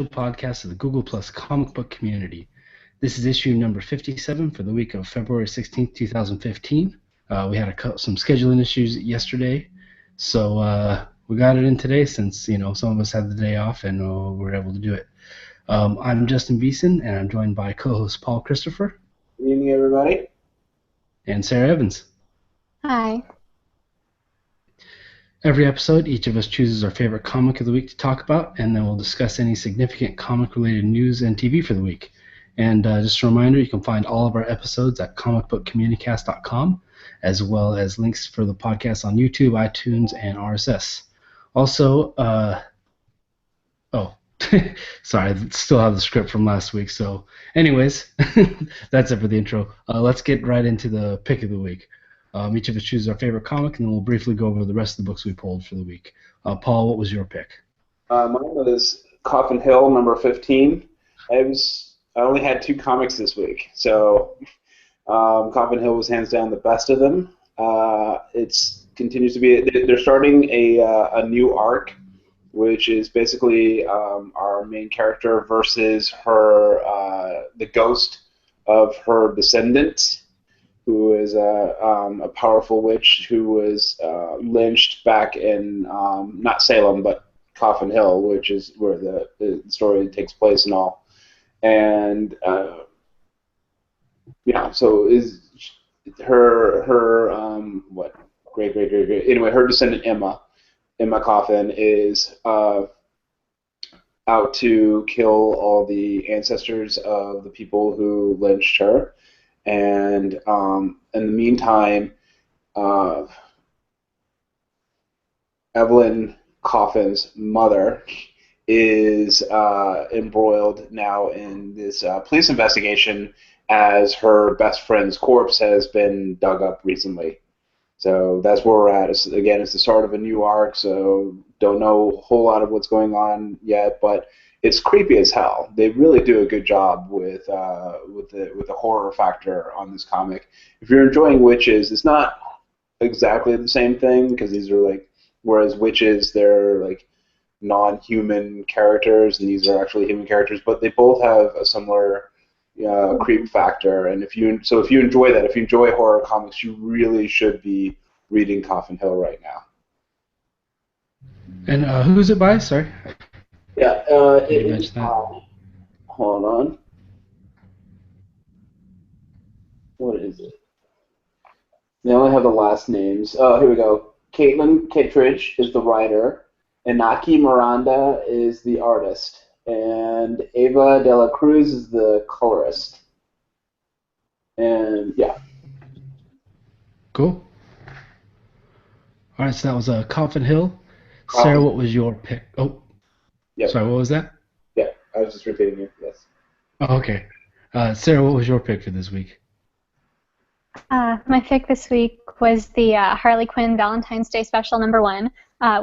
podcast of the Google Plus comic book community. This is issue number 57 for the week of February 16th, 2015. We had some scheduling issues yesterday, so we got it in today since some of us had the day off and we were able to do it. I'm Justin Beeson, and I'm joined by co-host Paul Christopher. Good evening, everybody. And Sarah Evans. Hi. Every episode, each of us chooses our favorite comic of the week to talk about, and then we'll discuss any significant comic-related news and TV for the week. And just a reminder, you can find all of our episodes at comicbookcommunicast.com, as well as links for the podcast on YouTube, iTunes, and RSS. Also, sorry, I still have the script from last week. So anyways, that's it for the intro. Let's get right into the pick of the week. Each of us chooses our favorite comic, and then we'll briefly go over the rest of the books we pulled for the week. Paul, what was your pick? Mine was Coffin Hill, number 15. I only had 2 comics this week, so Coffin Hill was hands down the best of them. It continues to be. They're starting a new arc, which is basically our main character versus her, the ghost of her descendant, who is a powerful witch who was lynched back in not Salem but Coffin Hill, which is where the story takes place and all. And so is her what great anyway, her descendant Emma Coffin is out to kill all the ancestors of the people who lynched her. And in the meantime, Evelyn Coffin's mother is embroiled now in this police investigation as her best friend's corpse has been dug up recently. So that's where we're at. It's the start of a new arc, so don't know a whole lot of what's going on yet, but it's creepy as hell. They really do a good job with the horror factor on this comic. If you're enjoying witches, it's not exactly the same thing, because these are whereas witches, they're like non-human characters, and these are actually human characters, but they both have a similar creep factor. And if you enjoy that, if you enjoy horror comics, you really should be reading Coffin Hill right now. And who's it by? Sorry. Yeah, hold on. What is it? They only have the last names. Oh, here we go. Caitlin Kittredge is the writer. Inaki Miranda is the artist. And Ava de la Cruz is the colorist. And, yeah. Cool. All right, so that was Coffin Hill. Sarah, what was your pick? Oh. Yep. Sorry, what was that? Yeah, I was just repeating it, yes. Oh, okay. Sarah, what was your pick for this week? My pick this week was the Harley Quinn Valentine's Day Special #1,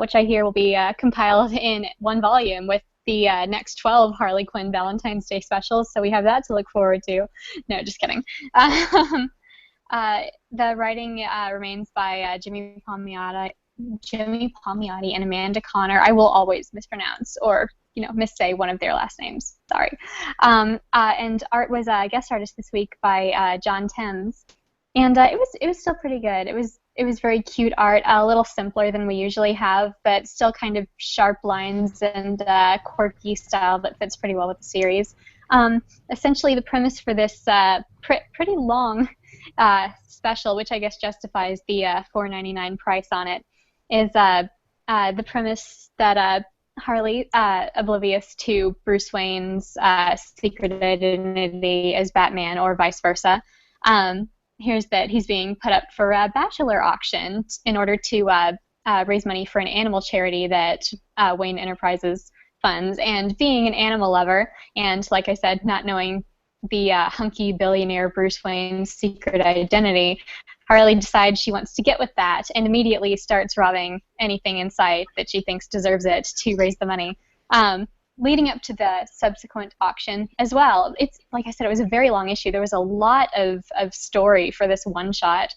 which I hear will be compiled in 1 volume with the next 12 Harley Quinn Valentine's Day specials, so we have that to look forward to. No, just kidding. The writing remains by Jimmy Palmiotti and Amanda Connor. I will always mispronounce or missay one of their last names. Sorry. And art was a guest artist this week by John Timms, and it was still pretty good. It was very cute art, a little simpler than we usually have, but still kind of sharp lines and quirky style that fits pretty well with the series. Essentially, the premise for this pretty long special, which I guess justifies the $4.99 price on it, is the premise that Harley, oblivious to Bruce Wayne's secret identity as Batman or vice versa, hears that he's being put up for a bachelor auction in order to raise money for an animal charity that Wayne Enterprises funds. And being an animal lover, and like I said, not knowing the hunky billionaire Bruce Wayne's secret identity, Harley decides she wants to get with that and immediately starts robbing anything in sight that she thinks deserves it to raise the money. Leading up to the subsequent auction as well. It's, like I said, it was a very long issue. There was a lot of story for this one-shot,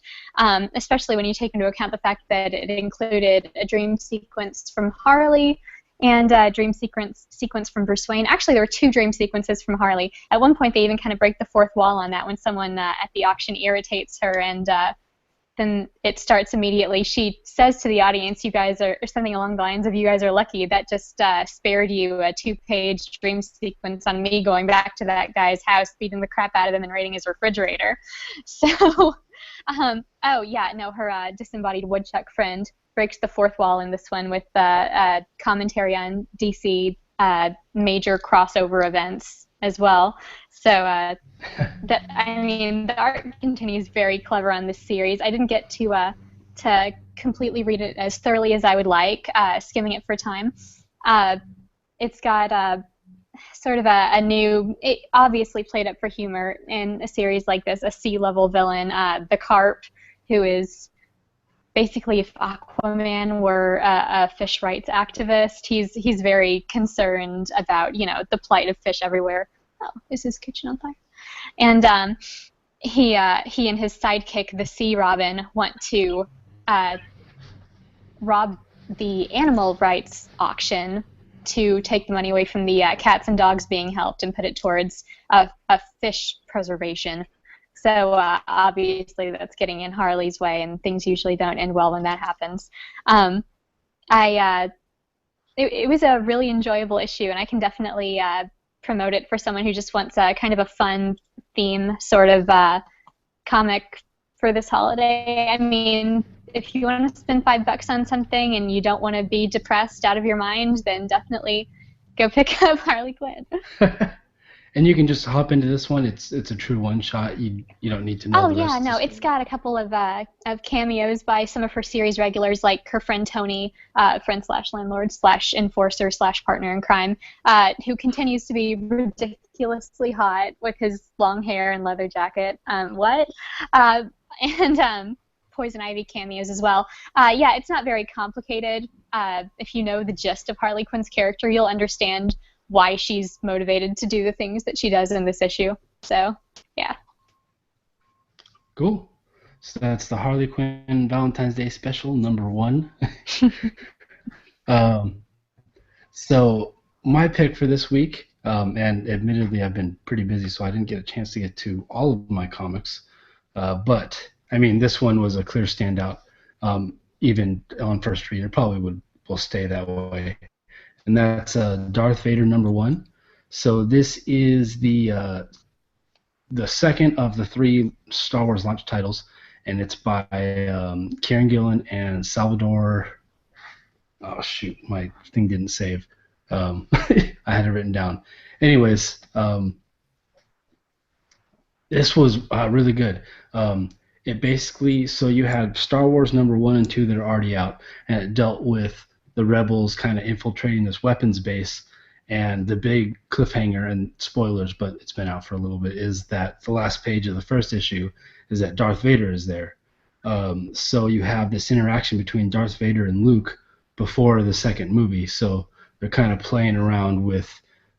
especially when you take into account the fact that it included a dream sequence from Harley and dream sequence from Bruce Wayne. Actually, there were 2 dream sequences from Harley. At one point, they even kind of break the fourth wall on that when someone at the auction irritates her, and then it starts immediately. She says to the audience, you guys are, or something along the lines of, you guys are lucky. That just spared you a 2-page dream sequence on me going back to that guy's house, beating the crap out of him and raiding his refrigerator. So, oh yeah, no, her disembodied woodchuck friend breaks the fourth wall in this one with commentary on DC major crossover events as well. So the art continues very clever on this series. I didn't get to completely read it as thoroughly as I would like, skimming it for time. It's got sort of a new, it obviously played up for humor in a series like this, a sea-level villain, the Carp, who is basically, if Aquaman were a fish rights activist, he's very concerned about, the plight of fish everywhere. Oh, is his kitchen on fire? And he and his sidekick, the Sea Robin, want to rob the animal rights auction to take the money away from the cats and dogs being helped and put it towards a fish preservation. So obviously that's getting in Harley's way, and things usually don't end well when that happens. It was a really enjoyable issue, and I can definitely promote it for someone who just wants kind of a fun theme sort of comic for this holiday. I mean, if you want to spend $5 on something and you don't want to be depressed out of your mind, then definitely go pick up Harley Quinn. And you can just hop into this one. It's a true one-shot. You don't need to know. Oh yeah, no, it's got a couple of cameos by some of her series regulars, like her friend Tony, friend/landlord/enforcer/partner in crime, who continues to be ridiculously hot with his long hair and leather jacket. And Poison Ivy cameos as well. Yeah, it's not very complicated. If you know the gist of Harley Quinn's character, you'll understand why she's motivated to do the things that she does in this issue. So, yeah. Cool. So that's the Harley Quinn Valentine's Day special #1. So my pick for this week, and admittedly I've been pretty busy, so I didn't get a chance to get to all of my comics, but I mean this one was a clear standout. Even on first read, it probably will stay that way. And that's Darth Vader #1. So this is the second of the 3 Star Wars launch titles, and it's by Kieran Gillen and Salvador. Oh shoot, my thing didn't save. I had it written down. Anyways, this was really good. It basically, so you had Star Wars #1 and 2 that are already out, and it dealt with the rebels kind of infiltrating this weapons base, and the big cliffhanger, and spoilers, but it's been out for a little bit, is that the last page of the first issue is that Darth Vader is there. So you have this interaction between Darth Vader and Luke before the second movie, so they're kind of playing around with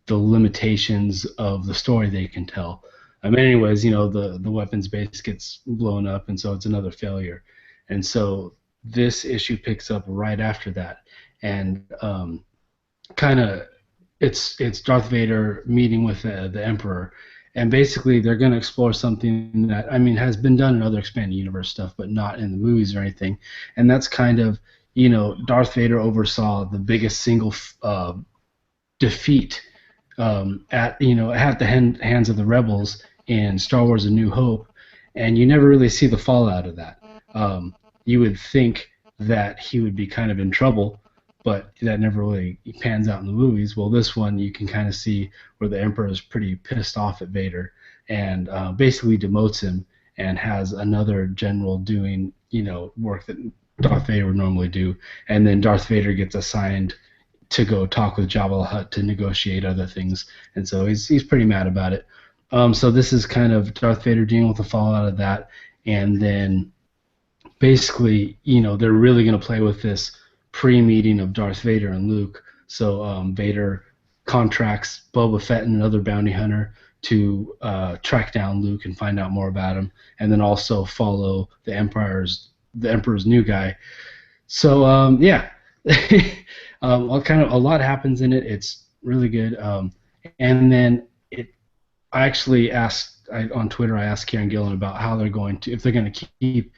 the limitations of the story they can tell. Anyways, the weapons base gets blown up, and so it's another failure. And so this issue picks up right after that. And kind of it's Darth Vader meeting with the Emperor, and basically they're going to explore something that has been done in other expanded universe stuff, but not in the movies or anything. And that's kind of Darth Vader oversaw the biggest single defeat at the hands of the rebels in Star Wars: A New Hope, and you never really see the fallout of that. You would think that he would be kind of in trouble, but that never really pans out in the movies. Well, this one you can kind of see where the Emperor is pretty pissed off at Vader and basically demotes him and has another general doing work that Darth Vader would normally do, and then Darth Vader gets assigned to go talk with Jabba the Hutt to negotiate other things, and so he's pretty mad about it. So this is kind of Darth Vader dealing with the fallout of that, and then basically they're really going to play with this pre-meeting of Darth Vader and Luke. So Vader contracts Boba Fett and another bounty hunter to track down Luke and find out more about him, and then also follow the Emperor's new guy. So yeah, A lot happens in it. It's really good. And then I actually asked on Twitter. I asked Kieran Gillen about how they're going to, if they're going to keep,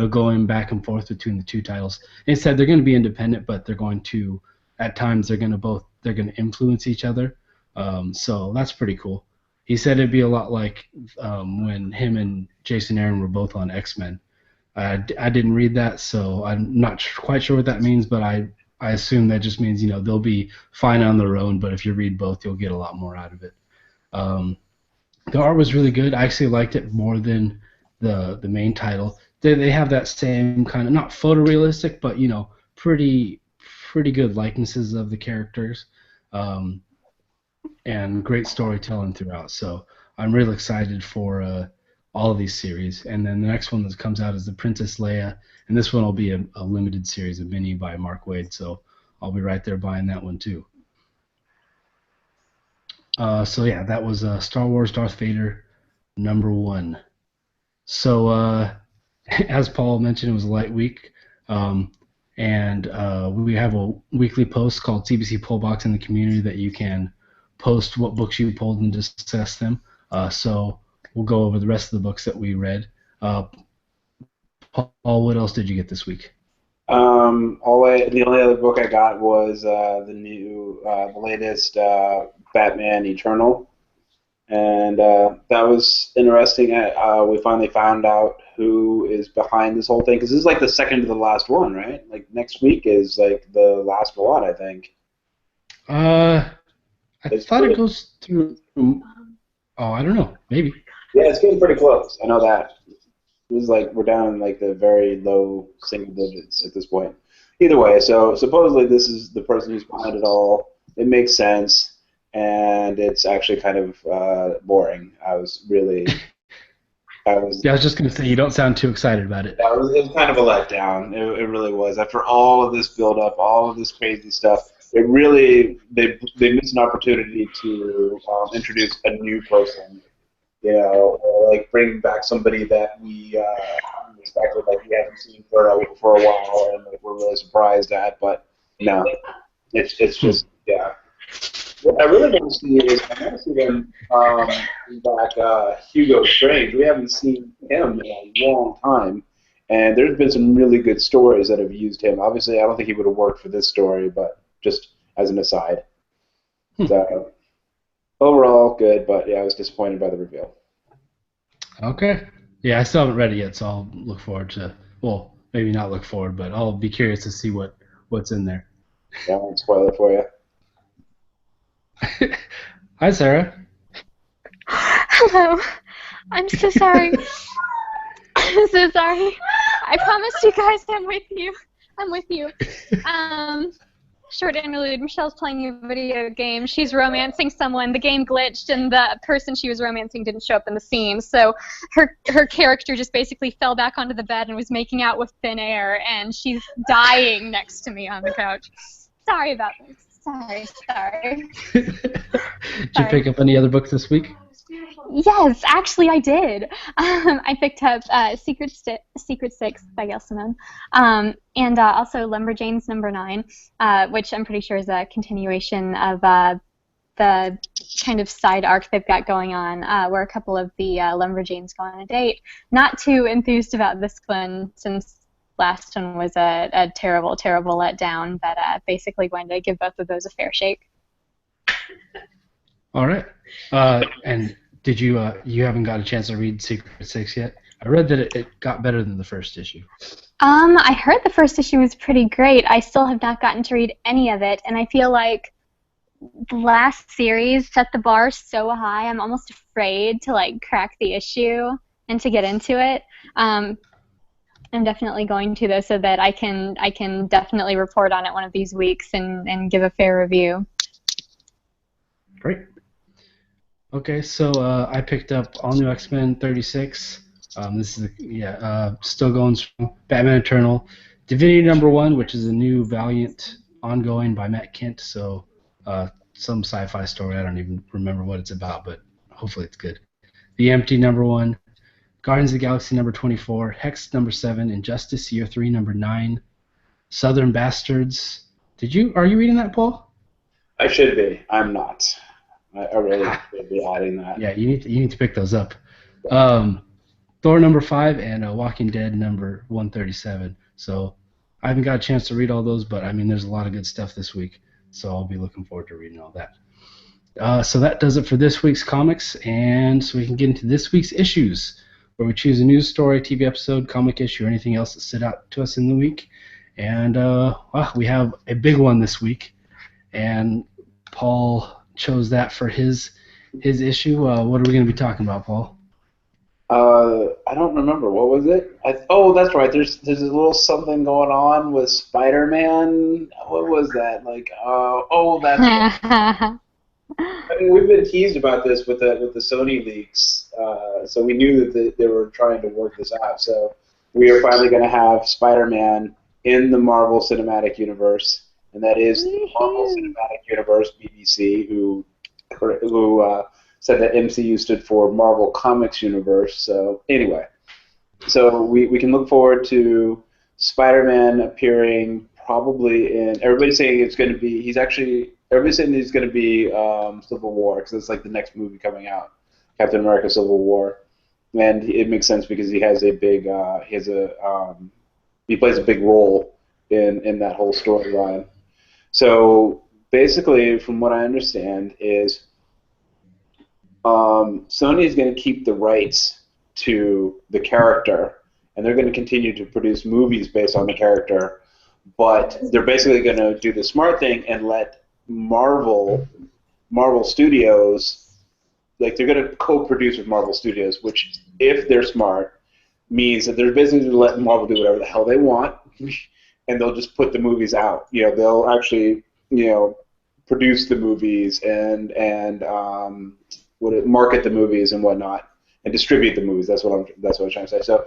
going back and forth between the two titles. And he said they're going to be independent, but they're going to, at times, they're going to influence each other. So that's pretty cool. He said it'd be a lot like when him and Jason Aaron were both on X-Men. I didn't read that, so I'm not quite sure what that means, but I assume that just means they'll be fine on their own. But if you read both, you'll get a lot more out of it. The art was really good. I actually liked it more than the main title. They have that same kind of, not photorealistic, but pretty good likenesses of the characters, and great storytelling throughout. So I'm really excited for all of these series. And then the next one that comes out is the Princess Leia, and this one will be a limited series, a mini by Mark Waid. So I'll be right there buying that one too. So yeah, that was Star Wars Darth Vader #1. So as Paul mentioned, it was a light week, and we have a weekly post called CBC Poll Box in the community that you can post what books you pulled and discuss them. So we'll go over the rest of the books that we read. Paul, what else did you get this week? The only other book I got was the latest Batman Eternal, and that was interesting. We finally found out who is behind this whole thing, because this is like the second to the last one, right? Like next week is like the last one, I think. I thought it goes through. Oh, I don't know. Maybe. Yeah, it's getting pretty close. I know that. It was like we're down in like the very low single digits at this point. Either way, so supposedly this is the person who's behind it all. It makes sense, and it's actually kind of boring. Yeah, I was just going to say, you don't sound too excited about it. Yeah, it was kind of a letdown. It really was. After all of this build-up, all of this crazy stuff, they missed an opportunity to introduce a new person. Or like bring back somebody that we expected, like we haven't seen for a while, and like, we're really surprised at. But no, it's just What I really want to see is I want to see them bring back Hugo Strange. We haven't seen him in a long time, and there's been some really good stories that have used him. Obviously, I don't think he would have worked for this story, but just as an aside. So, overall, good, but yeah, I was disappointed by the reveal. Okay. Yeah, I still haven't read it yet, so I'll look forward to, well, maybe not look forward, but I'll be curious to see what's in there. Yeah, I won't spoil it for you. Hi, Sarah. Hello. I'm so sorry. I'm so sorry. I promised you guys I'm with you. I'm with you. Short interlude. Michelle's playing a video game. She's romancing someone. The game glitched, and the person she was romancing didn't show up in the scene. So her character just basically fell back onto the bed and was making out with thin air, and she's dying next to me on the couch. Sorry about this. Sorry. Did you pick up any other books this week? Yes, actually I did. I picked up Secret Six by Gail Simone, and also Lumberjanes #9, which I'm pretty sure is a continuation of the kind of side arc they've got going on, where a couple of the Lumberjanes go on a date. Not too enthused about this one, since last one was a terrible, terrible letdown, but basically going to give both of those a fair shake. All right. And did you haven't got a chance to read Secret Six yet? I read that it got better than the first issue. I heard the first issue was pretty great. I still have not gotten to read any of it, and I feel like the last series set the bar so high, I'm almost afraid to like crack the issue and to get into it. I'm definitely going to, though, so that I can definitely report on it one of these weeks and give a fair review. Great. Okay, so I picked up All New X-Men 36. This is still going strong. Batman Eternal, Divinity #1, which is a new Valiant ongoing by Matt Kent. So some sci-fi story. I don't even remember what it's about, but hopefully it's good. The Empty #1. Guardians of the Galaxy #24, Hex #7, Injustice Year 3 #9, Southern Bastards Are you reading that, Paul? I should be. I'm not. I really should be adding that. Yeah, you need to pick those up. Thor number 5 and Walking Dead number 137. So I haven't got a chance to read all those, but I mean, there's a lot of good stuff this week. So I'll be looking forward to reading all that. So that does it for this week's comics, and so we can get into this week's issues, where we choose a news story, TV episode, comic issue, or anything else that stood out to us in the week. And we have a big one this week, and Paul chose that for his issue. What are we going to be talking about, Paul? I don't remember. What was it? Oh, that's right. There's a little something going on with Spider-Man. What was that? That's right. I mean, we've been teased about this with the Sony leaks, so we knew that they were trying to work this out. So we are finally going to have Spider-Man in the Marvel Cinematic Universe, and that is the Marvel Cinematic Universe, BBC, who said that MCU stood for Marvel Comics Universe. So anyway, so we can look forward to Spider-Man appearing probably in. Everybody's saying it's going to be. Everybody's saying he's going to be Civil War because it's like the next movie coming out, Captain America: Civil War, and it makes sense because he has a big he plays a big role in that whole storyline. So basically, from what I understand, is Sony is going to keep the rights to the character, and they're going to continue to produce movies based on the character, but they're basically going to do the smart thing and let Marvel Studios, like they're going to co-produce with Marvel Studios, which, if they're smart, means that they're basically going to let Marvel do whatever the hell they want, and they'll just put the movies out. They'll actually, produce the movies and market the movies and whatnot, and distribute the movies. That's what I'm trying to say. So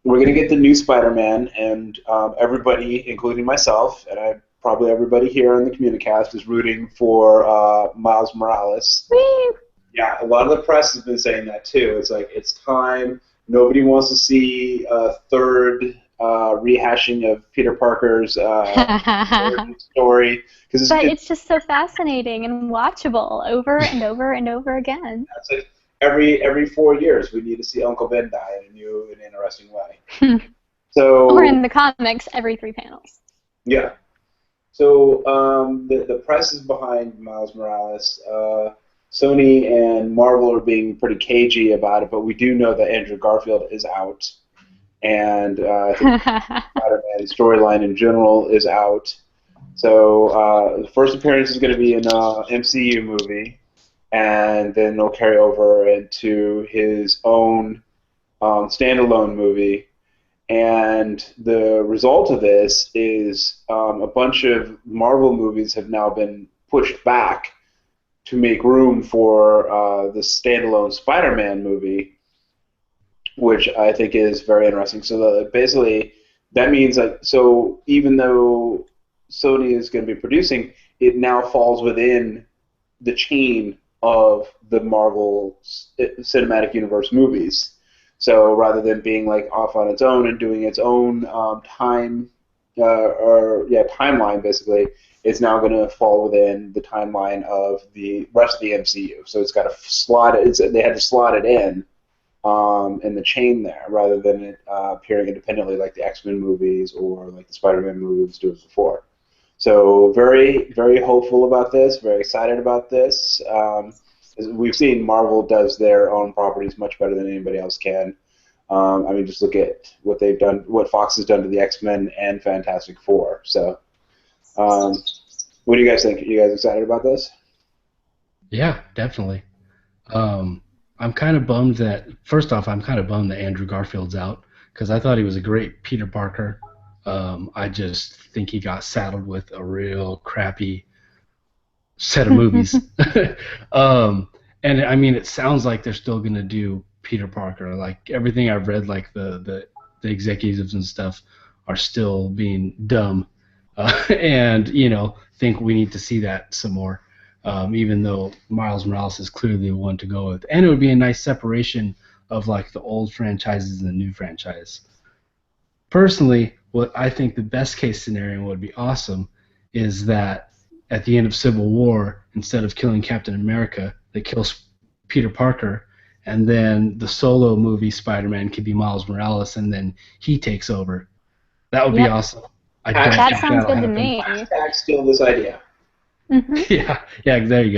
we're going to get the new Spider-Man, and everybody, including myself, and probably everybody here on the Communicast, is rooting for Miles Morales. Woo! Yeah, a lot of the press has been saying that too. It's like, it's time. Nobody wants to see a third rehashing of Peter Parker's story. It's just so fascinating and watchable over and over and over again. It's like every 4 years we need to see Uncle Ben die in a new and interesting way. Or in the comics, every 3 panels. Yeah. So the press is behind Miles Morales. Sony and Marvel are being pretty cagey about it, but we do know that Andrew Garfield is out, and I think Spider-Man's storyline in general is out. So the first appearance is going to be in an MCU movie, and then they'll carry over into his own standalone movie. And the result of this is a bunch of Marvel movies have now been pushed back to make room for the standalone Spider-Man movie, which I think is very interesting. So basically, that means so even though Sony is going to be producing, it now falls within the chain of the Marvel Cinematic Universe movies. So rather than being off on its own and doing its own timeline, basically, it's now going to fall within the timeline of the rest of the MCU. So it's got to slot it. They had to slot it in the chain there, rather than it appearing independently like the X-Men movies or like the Spider-Man movies do before. So very, very hopeful about this. Very excited about this. We've seen Marvel does their own properties much better than anybody else can. I mean, just look at what they've done, what Fox has done to the X-Men and Fantastic Four. So, what do you guys think? Are you guys excited about this? Yeah, definitely. I'm kind of bummed that, first off, I'm kind of bummed that Andrew Garfield's out, because I thought he was a great Peter Parker. I just think he got saddled with a real crappy set of movies. And I mean, it sounds like they're still going to do Peter Parker. Like, everything I've read, like the executives and stuff are still being dumb, and think we need to see that some more, even though Miles Morales is clearly the one to go with. And it would be a nice separation of like the old franchises and the new franchise. Personally, what I think the best case scenario would be awesome is that at the end of Civil War, instead of killing Captain America, they kill Peter Parker, and then the solo movie Spider-Man could be Miles Morales, and then he takes over. That would be awesome. I don't that think sounds that'll good to happen. me. Hashtag steal this idea. Mm-hmm. Yeah, there you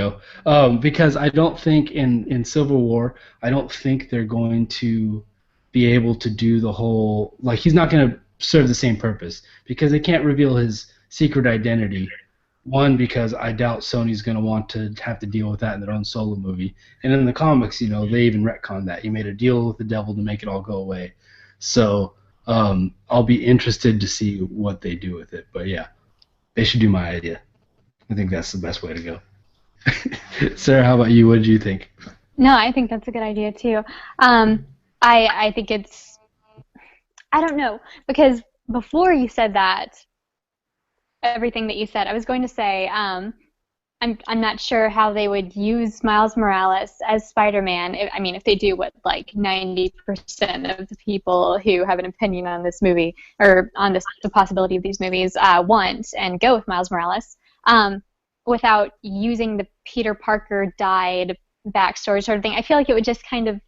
go. Because I don't think in Civil War, I don't think they're going to be able to do the whole, like, he's not going to serve the same purpose because they can't reveal his secret identity. One, because I doubt Sony's going to want to have to deal with that in their own solo movie. And in the comics, they even retconned that. He made a deal with the devil to make it all go away. So I'll be interested to see what they do with it. But yeah, they should do my idea. I think that's the best way to go. Sarah, how about you? What did you think? No, I think that's a good idea too. I think it's, I don't know, because before you said that, everything that you said, I was going to say, I'm not sure how they would use Miles Morales as Spider-Man. I mean, if they do what like 90% of the people who have an opinion on this movie or on the possibility of these movies want and go with Miles Morales, without using the Peter Parker died backstory sort of thing. I feel like it would just kind of,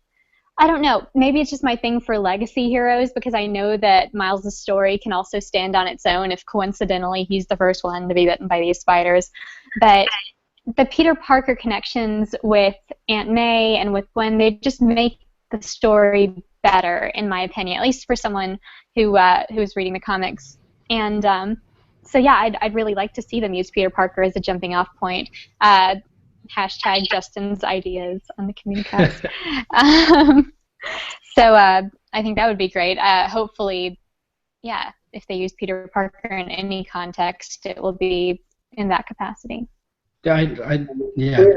I don't know, maybe it's just my thing for legacy heroes because I know that Miles' story can also stand on its own if coincidentally he's the first one to be bitten by these spiders. But the Peter Parker connections with Aunt May and with Gwen, they just make the story better, in my opinion, at least for someone who's reading the comics. And so yeah, I'd really like to see them use Peter Parker as a jumping off point. Hashtag Justin's ideas on the Communicast. So I think that would be great. Hopefully, yeah, if they use Peter Parker in any context, it will be in that capacity. Yeah,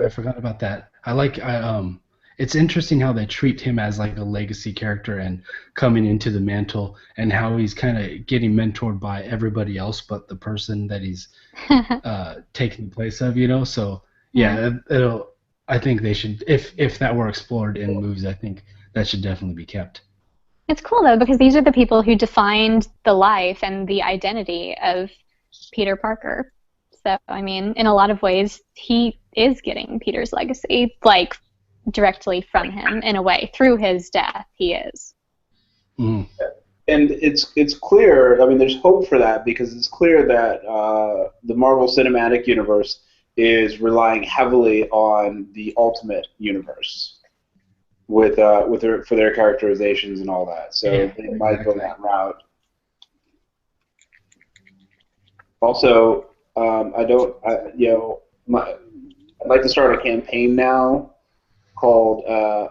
I forgot about that. It's interesting how they treat him as like a legacy character and coming into the mantle, and how he's kind of getting mentored by everybody else but the person that he's taking the place of, So yeah, I think they should, if that were explored in movies, I think that should definitely be kept. It's cool though because these are the people who defined the life and the identity of Peter Parker. So I mean, in a lot of ways, he is getting Peter's legacy, like directly from him in a way. Through his death, he is. Mm. And it's clear. I mean, there's hope for that because it's clear that the Marvel Cinematic Universe is relying heavily on the Ultimate Universe for their characterizations and all that. So they might go that route. Also, I'd like to start a campaign now called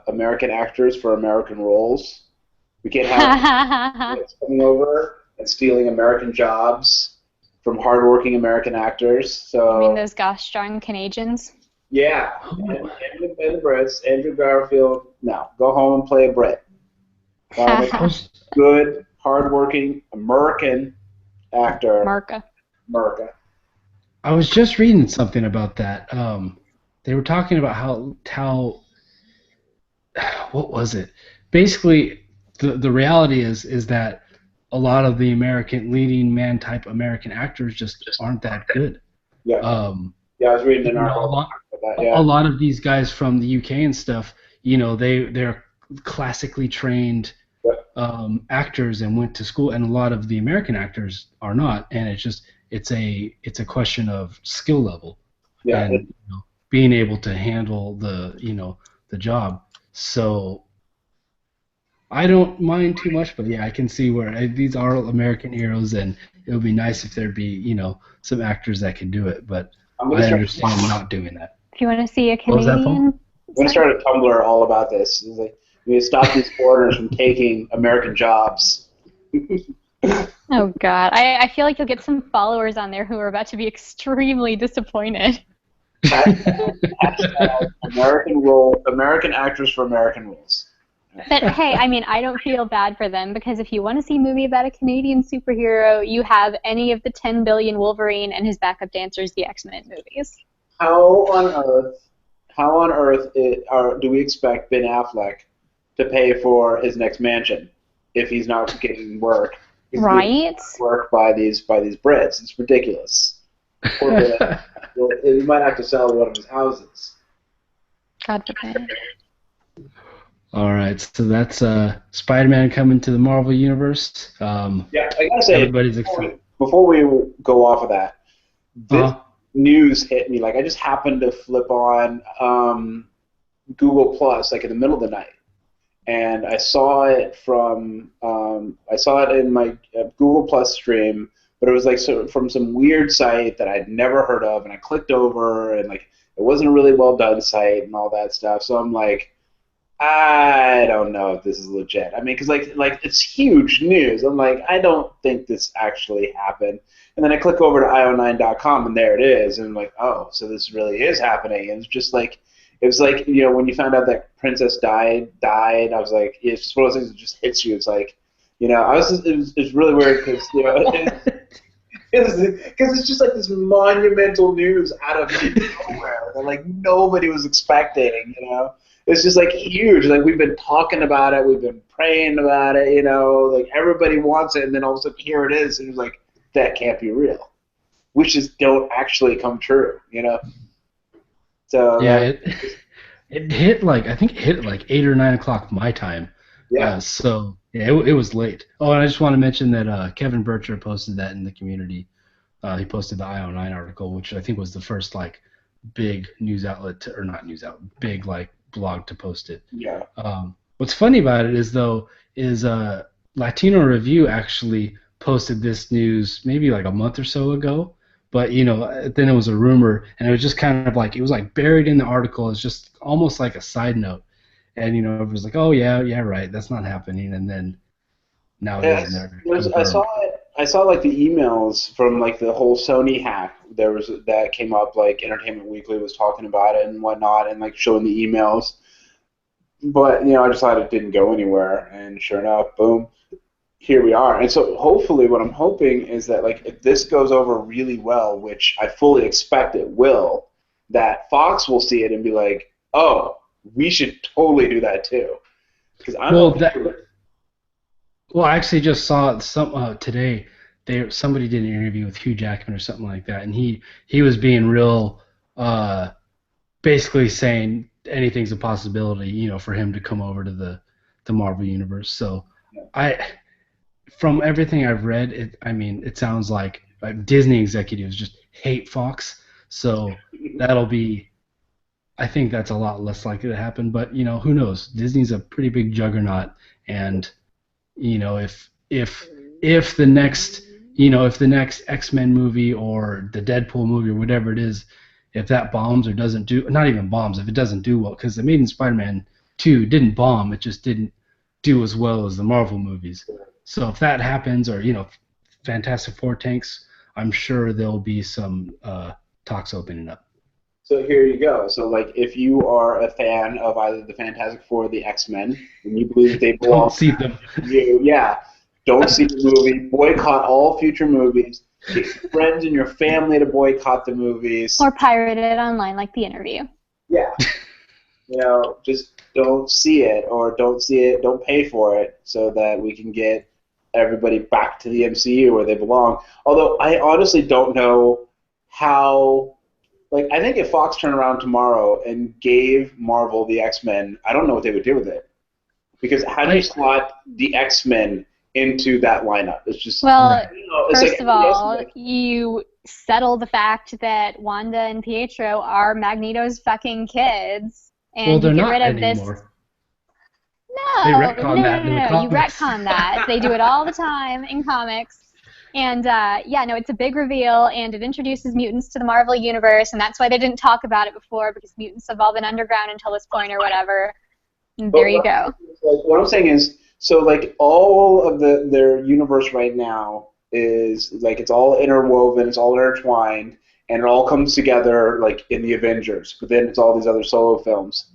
American Actors for American Roles. We can't have coming over and stealing American jobs from hardworking American actors. So you mean those gosh-darn Canadians? Yeah, and the Brits. Andrew Garfield. No, go home and play a Brit. Good, hardworking American actor. America. I was just reading something about that. They were talking about how what was it? Basically, the reality is that a lot of the American leading man type American actors just aren't that good. Yeah. I was reading an article about that. Yeah. A lot of these guys from the UK and stuff, they're classically trained actors and went to school, and a lot of the American actors are not, and it's a question of skill level and being able to handle the job. So I don't mind too much, but yeah, I can see where these are American heroes, and it would be nice if there'd be some actors that could do it, but I understand not doing that. If you want to see a Canadian, I'm going to start a Tumblr all about this. It's like, we need to stop these foreigners from taking American jobs. Oh God, I feel like you'll get some followers on there who are about to be extremely disappointed. American actors for American roles. But hey, I mean, I don't feel bad for them because if you want to see a movie about a Canadian superhero, you have any of the 10 billion Wolverine and his backup dancers, the X-Men movies. How on earth do we expect Ben Affleck to pay for his next mansion if he's not getting work? Right. Work by these Brits. It's ridiculous. Poor man. Well, he might have to sell one of his houses. God forbid. All right, so that's Spider-Man coming to the Marvel Universe. Yeah, I gotta say, Everybody's excited. before we go off of that, this Uh-huh. news hit me. Like, I just happened to flip on Google Plus, like in the middle of the night, and I saw it in my Google Plus stream, but it was like from some weird site that I'd never heard of, and I clicked over, and like it wasn't a really well done site and all that stuff. So I'm like, I don't know if this is legit. I mean, because like it's huge news. I'm like, I don't think this actually happened. And then I click over to io9.com, and there it is. And I'm like, oh, so this really is happening. And it's just like, it was like, when you found out that Princess died. I was like, it's just one of those things that just hits you. It's like, it's really weird because because it's just like this monumental news out of nowhere that like nobody was expecting. It's just like huge. Like we've been talking about it, we've been praying about it. Like everybody wants it, and then all of a sudden here it is, and it's like that can't be real. Wishes don't actually come true. So Yeah, it hit like, I think it hit like 8 or 9 o'clock my time. yeah. So yeah, it was late. Oh, and I just want to mention that Kevin Bircher posted that in the community. He posted the IO9 article, which I think was the first like big news outlet or not news outlet, big like blog to post it. Yeah. What's funny about it is Latino Review actually posted this news maybe like a month or so ago, but then it was a rumor, and it was just kind of like it was like buried in the article. It's just almost like a side note, and it was like, oh yeah, right, that's not happening, and then now it is, and Yes, they're I confirmed. saw it. I saw like the emails from like the whole Sony hack. There was that came up. Like Entertainment Weekly was talking about it and whatnot, and like showing the emails. But I just thought it didn't go anywhere, and sure enough, boom, here we are. And so hopefully, what I'm hoping is that like if this goes over really well, which I fully expect it will, that Fox will see it and be like, oh, we should totally do that too. Because I'm Well, okay. I actually just saw some today. Somebody did an interview with Hugh Jackman or something like that, and he was being real, basically saying anything's a possibility, for him to come over to the Marvel universe. So, I from everything I've read, it sounds like Disney executives just hate Fox. So that'll be. I think that's a lot less likely to happen. But who knows? Disney's a pretty big juggernaut, and if the next X-Men movie or the Deadpool movie or whatever it is, if that bombs or doesn't do, not even bombs, if it doesn't do well, because the Amazing Spider-Man 2 didn't bomb, it just didn't do as well as the Marvel movies. So if that happens, or Fantastic Four tanks, I'm sure there'll be some talks opening up. So here you go. So like, if you are a fan of either the Fantastic Four or the X-Men, and you believe that they Don't belong see them. to you, yeah, don't see the movie. Boycott all future movies. Get your friends and your family to boycott the movies. Or pirate it online like the interview. Yeah, just don't see it, or don't see it. Don't pay for it, so that we can get everybody back to the MCU where they belong. Although I honestly don't know how. Like, I think if Fox turned around tomorrow and gave Marvel the X-Men, I don't know what they would do with it. Because how do you slot the X-Men into that lineup? It's just Well, it's first like of all, like, you settle the fact that Wanda and Pietro are Magneto's fucking kids, and Well, they're you get not rid of this. anymore. No, They no, retcon no, that no, in the no, no. You comics. retcon that. They do it all the time in comics. And it's a big reveal, and it introduces mutants to the Marvel universe, and that's why they didn't talk about it before, because mutants have all been underground until this point or whatever. And there you go. Like, what I'm saying is, so like all of their universe right now is like it's all interwoven, it's all intertwined, and it all comes together like in the Avengers. But then it's all these other solo films.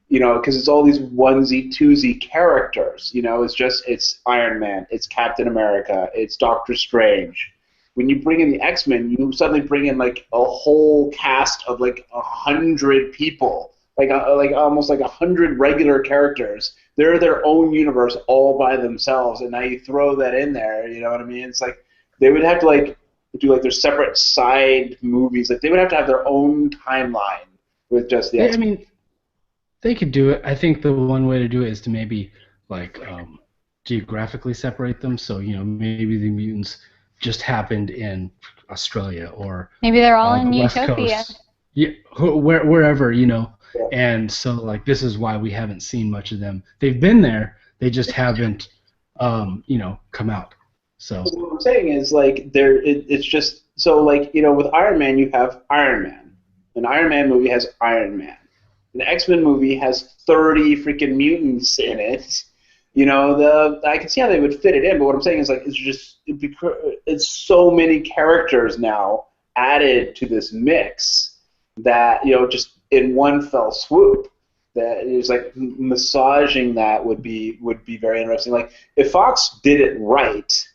Because it's all these onesie, twosie characters. It's Iron Man, it's Captain America, it's Doctor Strange. When you bring in the X-Men, you suddenly bring in like a whole cast of like 100 people, like almost like 100 regular characters. They're their own universe all by themselves, and now you throw that in there. You know what I mean? It's like they would have to like do like their separate side movies. Like they would have to have their own timeline with just the X-Men. I mean, they could do it. I think the one way to do it is to maybe like geographically separate them. So maybe the mutants just happened in Australia or maybe they're all in the West Utopia. Coast, yeah, wherever. Yeah. And so like this is why we haven't seen much of them. They've been there. They just haven't come out. So what I'm saying is like it's just so like with Iron Man you have Iron Man. An Iron Man movie has Iron Man. An X-Men movie has 30 freaking mutants in it. I can see how they would fit it in, but what I'm saying is like it's so many characters now added to this mix that just in one fell swoop. That is like massaging that would be very interesting. Like if Fox did it right,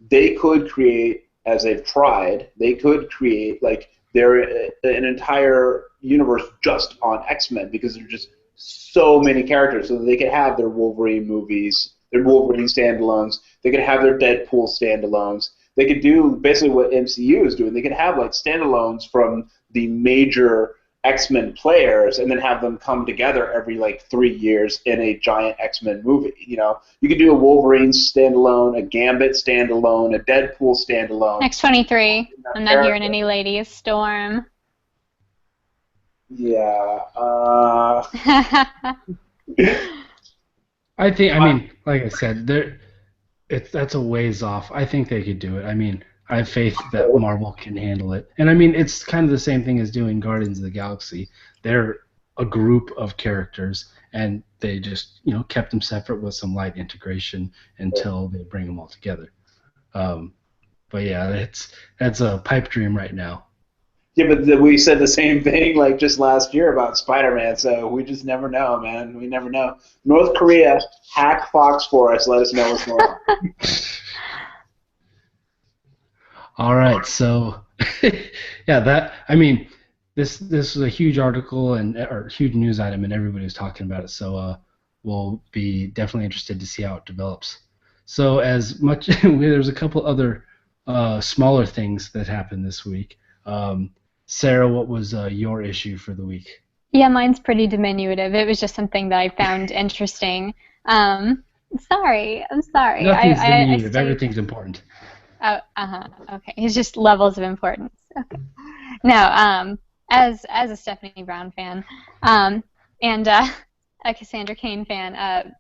they could create, as they've tried, they could create like an entire universe just on X-Men because there's just so many characters. So they could have their Wolverine movies, their Wolverine standalones. They could have their Deadpool standalones. They could do basically what MCU is doing. They could have like standalones from the major X-Men players and then have them come together every like 3 years in a giant X-Men movie. You could do a Wolverine standalone, a Gambit standalone, a Deadpool standalone. X-23. I'm not hearing any ladies. Storm. Yeah. I mean, like I said, that's a ways off. I think they could do it. I mean, I have faith that Marvel can handle it. And I mean, it's kind of the same thing as doing Guardians of the Galaxy. They're a group of characters, and they just, kept them separate with some light integration until they bring them all together. But yeah, that's a pipe dream right now. Yeah, but we said the same thing like just last year about Spider-Man, so we just never know, man. We never know. North Korea, hack Fox for us. Let us know what's going on. All right, so yeah, this is a huge article or huge news item, and everybody was talking about it. So we'll be definitely interested to see how it develops. So as much there's a couple other smaller things that happened this week. Sarah, what was your issue for the week? Yeah, mine's pretty diminutive. It was just something that I found interesting. I'm sorry. Nothing's diminutive. Everything's important. Oh, okay. It's just levels of importance. Okay. No, as a Stephanie Brown fan, and a Cassandra Cain fan,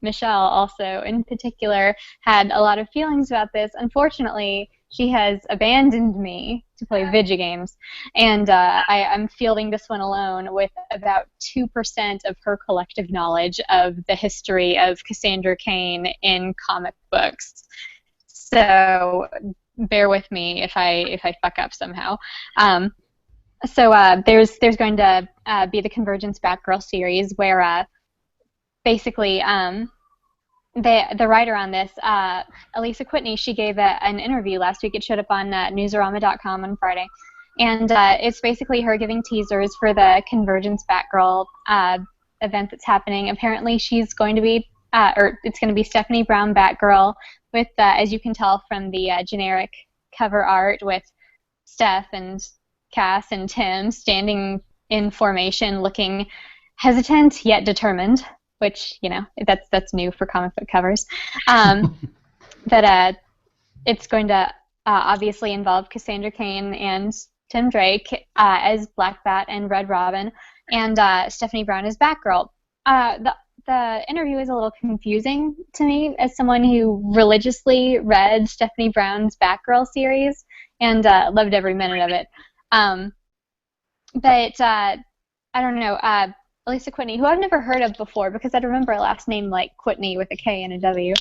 Michelle also in particular had a lot of feelings about this. Unfortunately, she has abandoned me to play video games, and I'm fielding this one alone with about 2% of her collective knowledge of the history of Cassandra Cain in comic books. So bear with me if I fuck up somehow. So there's going to be the Convergence Batgirl series where basically the writer on this, Elisa Whitney, she gave an interview last week. It showed up on newsarama.com on Friday. And it's basically her giving teasers for the Convergence Batgirl event that's happening. Apparently she's going to be, or it's going to be Stephanie Brown Batgirl with, as you can tell from the generic cover art, with Steph and Cass and Tim standing in formation looking hesitant yet determined, which, that's new for comic book covers. That it's going to obviously involve Cassandra Cain and Tim Drake as Black Bat and Red Robin, and Stephanie Brown as Batgirl. The interview is a little confusing to me as someone who religiously read Stephanie Brown's Batgirl series and loved every minute of it. But I don't know, Elisa Whitney, who I've never heard of before because I remember a last name like Whitney with a K and a W,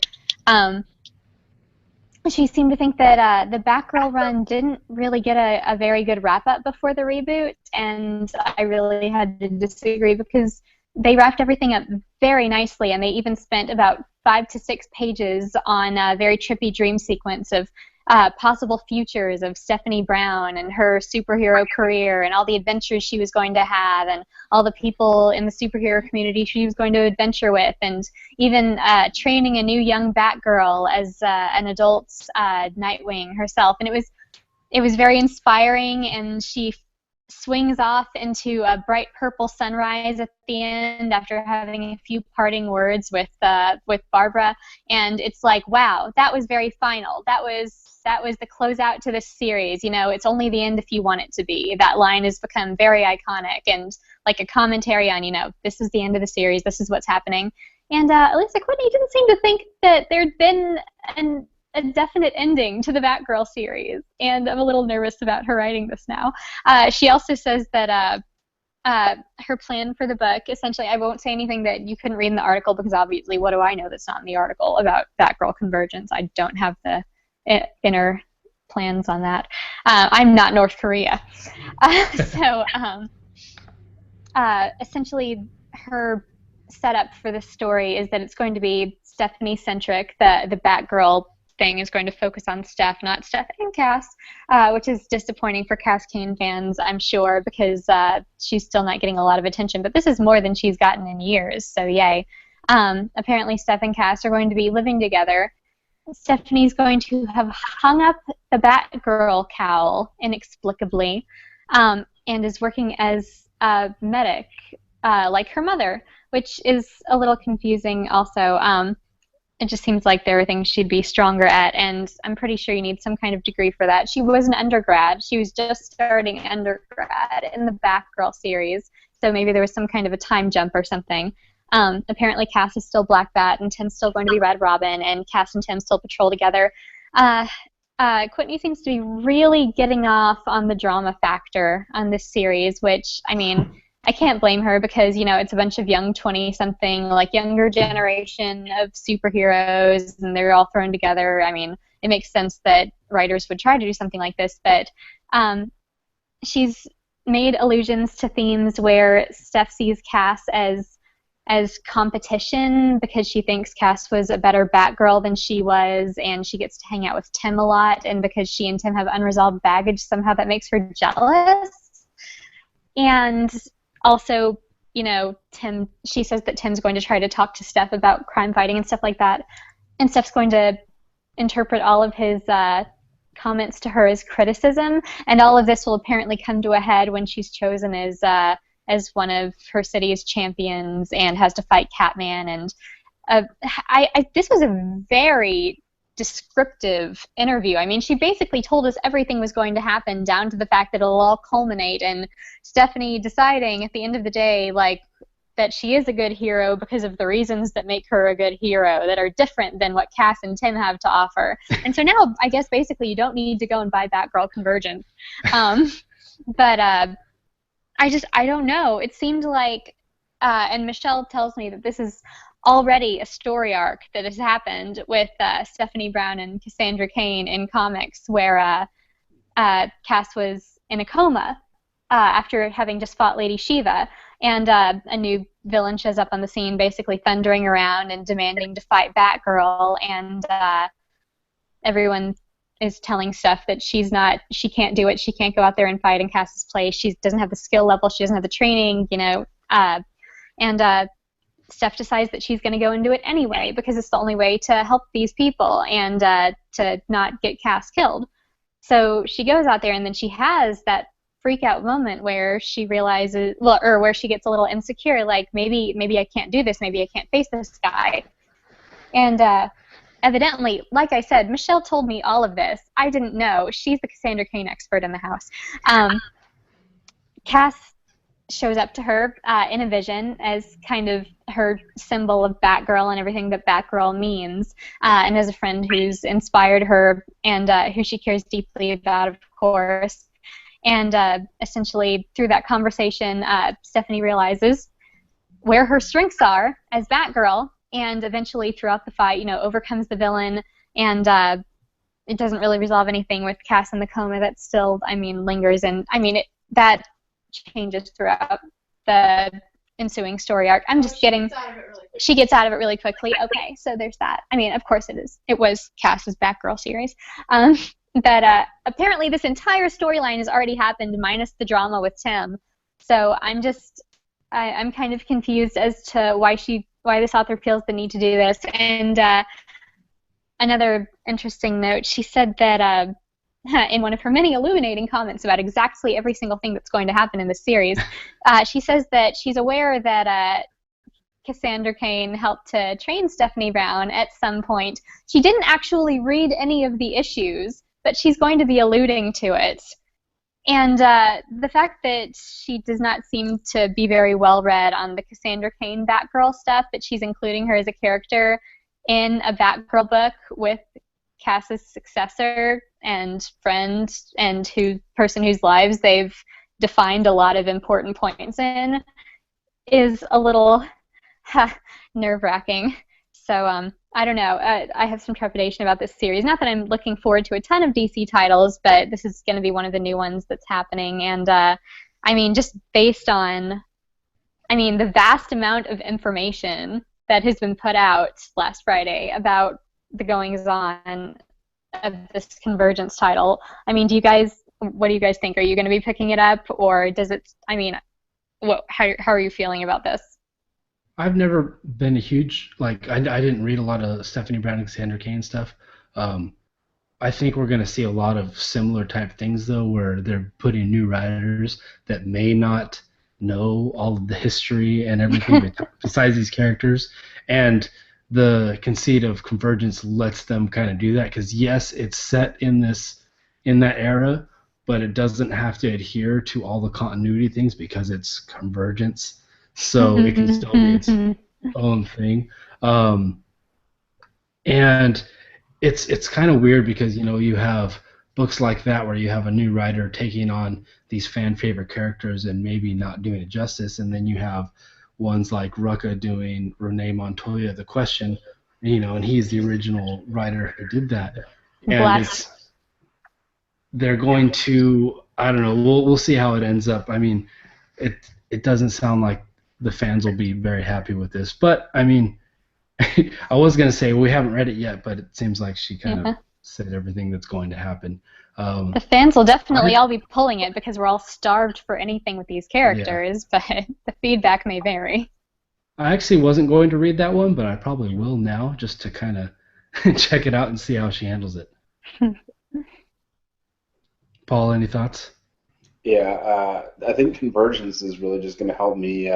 she seemed to think that the Batgirl run didn't really get a very good wrap-up before the reboot, and I really had to disagree because they wrapped everything up very nicely, and they even spent about 5 to 6 pages on a very trippy dream sequence of possible futures of Stephanie Brown and her superhero career and all the adventures she was going to have and all the people in the superhero community she was going to adventure with, and even training a new young Batgirl as an adult Nightwing herself. And it was it was very inspiring, and she swings off into a bright purple sunrise at the end after having a few parting words with Barbara, and it's like, wow, that was very final. That was the closeout to this series. You know, it's only the end if you want it to be. That line has become very iconic and like a commentary on, you know, this is the end of the series, this is what's happening. And Elisa Quinney didn't seem to think that there'd been a definite ending to the Batgirl series, and I'm a little nervous about her writing this now. She also says that her plan for the book, essentially, I won't say anything that you couldn't read in the article, because obviously what do I know that's not in the article about Batgirl convergence? I don't have the inner plans on that. I'm not North Korea. Essentially, her setup for this story is that it's going to be Stephanie-centric. The Batgirl thing is going to focus on Steph, not Steph and Cass, which is disappointing for Cass Kane fans, I'm sure, because she's still not getting a lot of attention. But this is more than she's gotten in years, so yay. Apparently, Steph and Cass are going to be living together. Stephanie's going to have hung up the Batgirl cowl inexplicably, and is working as a medic, like her mother, which is a little confusing also. It just seems like there are things she'd be stronger at, and I'm pretty sure you need some kind of degree for that. She was an undergrad. She was just starting undergrad in the Batgirl series, so maybe there was some kind of a time jump or something. Apparently Cass is still Black Bat, and Tim's still going to be Red Robin, and Cass and Tim still patrol together. Quinney seems to be really getting off on the drama factor on this series, which, I mean, I can't blame her, because, you know, it's a bunch of young 20-something, like, younger generation of superheroes, and they're all thrown together. I mean, it makes sense that writers would try to do something like this, but she's made allusions to themes where Steph sees Cass as competition, because she thinks Cass was a better Batgirl than she was, and she gets to hang out with Tim a lot, and because she and Tim have unresolved baggage, somehow that makes her jealous. And also, you know, she says that Tim's going to try to talk to Steph about crime fighting and stuff like that, and Steph's going to interpret all of his comments to her as criticism, and all of this will apparently come to a head when she's chosen as one of her city's champions and has to fight Catman. And this was a very descriptive interview. I mean, she basically told us everything was going to happen, down to the fact that it'll all culminate in Stephanie deciding at the end of the day, like, that she is a good hero because of the reasons that make her a good hero, that are different than what Cass and Tim have to offer. And so now, I guess, basically, you don't need to go and buy Batgirl Convergence. But I don't know. It seemed like, and Michelle tells me that this is already a story arc that has happened with Stephanie Brown and Cassandra Cain in comics, where Cass was in a coma after having just fought Lady Shiva, and a new villain shows up on the scene, basically thundering around and demanding to fight Batgirl, and everyone is telling Steph that she can't do it, she can't go out there and fight in Cass's place, she doesn't have the skill level, she doesn't have the training, you know, and Steph decides that she's going to go and do it anyway, because it's the only way to help these people and to not get Cass killed. So she goes out there, and then she has that freak out moment where she realizes, or where she gets a little insecure, like, maybe I can't do this, maybe I can't face this guy. And evidently, like I said, Michelle told me all of this. I didn't know. She's the Cassandra Cain expert in the house. Cass shows up to her in a vision as kind of her symbol of Batgirl and everything that Batgirl means, and as a friend who's inspired her and who she cares deeply about, of course. And essentially, through that conversation, Stephanie realizes where her strengths are as Batgirl, and eventually, throughout the fight, you know, overcomes the villain, and it doesn't really resolve anything with Cass in the coma. That still, I mean, lingers, and I mean, that changes throughout the ensuing story arc. I'm just getting... She gets out of it really quickly. Okay, so there's that. I mean, of course it is. It was Cass's Batgirl series. But apparently this entire storyline has already happened, minus the drama with Tim. So I'm kind of confused as to why this author feels the need to do this. And another interesting note, she said that in one of her many illuminating comments about exactly every single thing that's going to happen in this series, she says that she's aware that Cassandra Cain helped to train Stephanie Brown at some point. She didn't actually read any of the issues, but she's going to be alluding to it. And the fact that she does not seem to be very well read on the Cassandra Cain Batgirl stuff, but she's including her as a character in a Batgirl book with Cass's successor and friend and person whose lives they've defined a lot of important points in, is a little nerve-wracking. So I don't know. I have some trepidation about this series. Not that I'm looking forward to a ton of DC titles, but this is going to be one of the new ones that's happening. And I mean, just based on, the vast amount of information that has been put out last Friday about the goings-on of this Convergence title. I mean, what do you guys think? Are you going to be picking it up, or does it? How are you feeling about this? I've never been a huge, I didn't read a lot of Stephanie Brown and Cassandra Cain stuff. I think we're going to see a lot of similar type things, though, where they're putting new writers that may not know all of the history and everything besides these characters. And the conceit of Convergence lets them kind of do that, because, yes, it's set in that era, but it doesn't have to adhere to all the continuity things because it's Convergence. So it can still be its own thing. And it's kind of weird because, you have books like that where you have a new writer taking on these fan favorite characters and maybe not doing it justice, and then you have ones like Rucka doing Renee Montoya The Question, and he's the original writer who did that. And they're going to, I don't know, we'll see how it ends up. I mean, it doesn't sound like the fans will be very happy with this. But, I was going to say we haven't read it yet, but it seems like she kind of said everything that's going to happen. The fans will definitely all be pulling it because we're all starved for anything with these characters, but the feedback may vary. I actually wasn't going to read that one, but I probably will now just to kind of check it out and see how she handles it. Paul, any thoughts? Yeah, I think Convergence is really just going to help me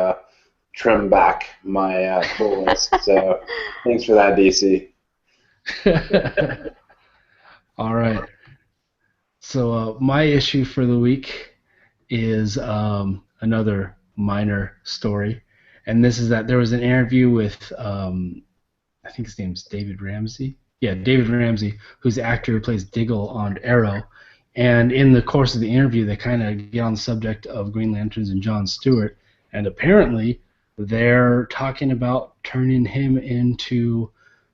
trim back my pull list. So thanks for that, DC. All right. So my issue for the week is another minor story, and this is that there was an interview with I think his name's David Ramsey. Yeah, David Ramsey, who's the actor who plays Diggle on Arrow. And in the course of the interview, they kind of get on the subject of Green Lanterns and Jon Stewart, and apparently they're talking about turning him into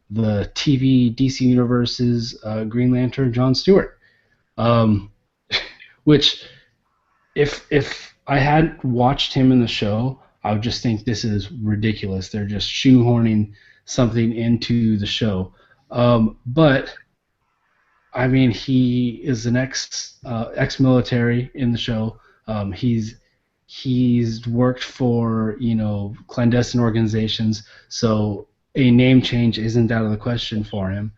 the TV DC Universe's Green Lantern, Jon Stewart. Which, if I hadn't watched him in the show, I would just think this is ridiculous. They're just shoehorning something into the show. But he is an ex-military in the show. He's worked for clandestine organizations, so a name change isn't out of the question for him.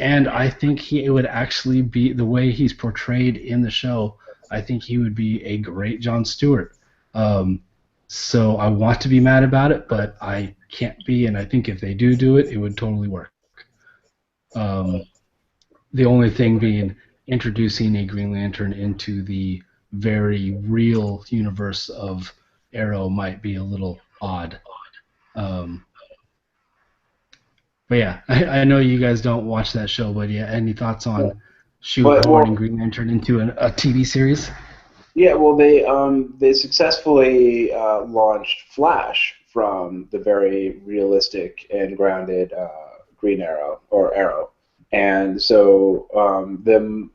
And I think it would actually be the way he's portrayed in the show. I think he would be a great Jon Stewart. So I want to be mad about it, but I can't be. And I think if they do it, it would totally work. The only thing being introducing a Green Lantern into the very real universe of Arrow might be a little odd. But yeah, I know you guys don't watch that show, but yeah, any thoughts on shoehorning Green Lantern into a TV series? Yeah, well, they successfully launched Flash from the very realistic and grounded Green Arrow or Arrow, and so them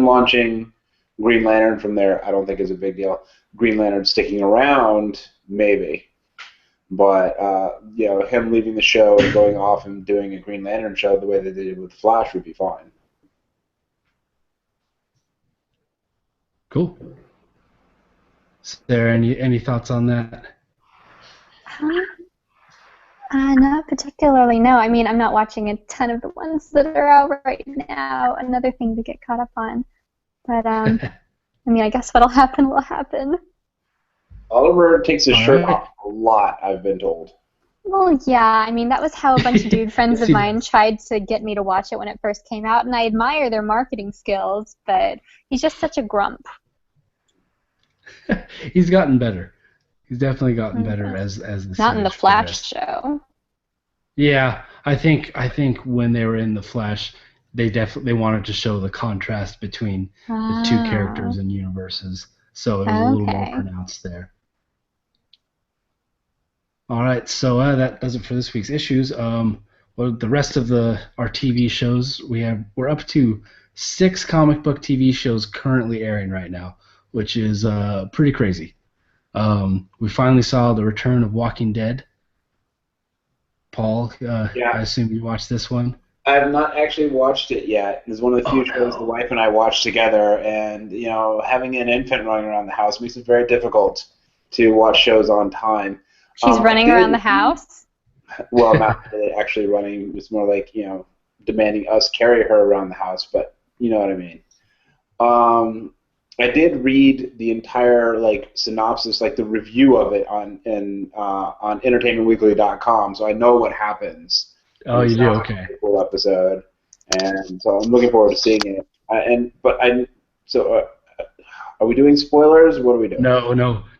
launching Green Lantern from there, I don't think is a big deal. Green Lantern sticking around, maybe. But him leaving the show and going off and doing a Green Lantern show the way they did with Flash would be fine. Cool. Is there any thoughts on that? Not particularly, no. I mean, I'm not watching a ton of the ones that are out right now. Another thing to get caught up on. But, I mean, I guess what'll happen will happen. Oliver takes his shirt right. off a lot, I've been told. Well, yeah, I mean, that was how a bunch of dude friends Yes, of he mine does. tried to get me to watch it when it first came out, and I admire their marketing skills, but he's just such a grump. He's gotten better. He's definitely gotten better as the Not in the series Flash progressed. show. Yeah, I think when they were in the Flash, they wanted to show the contrast between the two characters Oh, and universes, so it was a little more okay. pronounced there. All right, so that does it for this week's issues. Well, the rest of our TV shows we're up to 6 comic book TV shows currently airing right now, which is pretty crazy. We finally saw the return of Walking Dead. Paul, I Yeah. assume you watched this one. I have not actually watched it yet. It's one of the Oh few shows the no. wife and I watch together, and having an infant running around the house makes it very difficult to watch shows on time. She's I running around the did, house? well, not really actually running. It's more like demanding us carry her around the house, but you know what I mean. Um, I did read the entire synopsis, like the review of it on entertainmentweekly.com, so I know what happens, Oh, and it you do? sounds like a Okay. pretty cool episode, and so I'm looking forward to seeing it. Are we doing spoilers? What are we doing?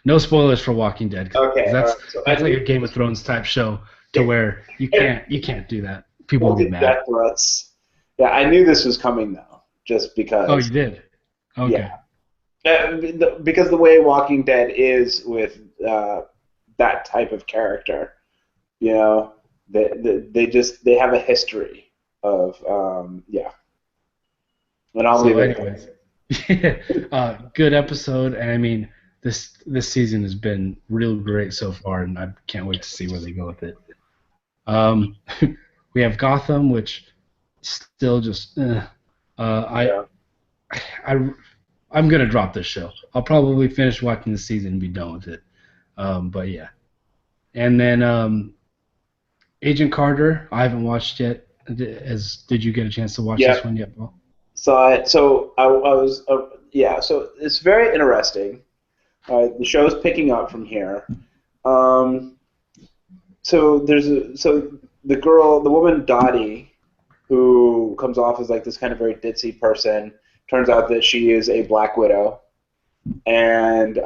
No spoilers for Walking Dead, because Okay, all right. that's So I that's like knew a Game of Thrones type show to it, where you can't do that. People will won't get get mad. death threats. Yeah, I knew this was coming though, just Oh, because. you did? Yeah, Okay. because the way Walking Dead is with that type of character, you know, they have a history of yeah, and I'll leave So, it at that. anyways, good episode, and I mean this season has been real great so far, and I can't wait to see where they go with it. Um, we have Gotham, which still just I Yeah. I I'm gonna drop this show. I'll probably finish watching the season and be done with it. But yeah, and then Agent Carter, I haven't watched yet. Did you get a chance to watch Yeah. this one yet, Paul? So I was yeah. So it's very interesting. The show's picking up from here. Um, so the woman Dottie, who comes off as like this kind of very ditzy person, turns out that she is a Black Widow. And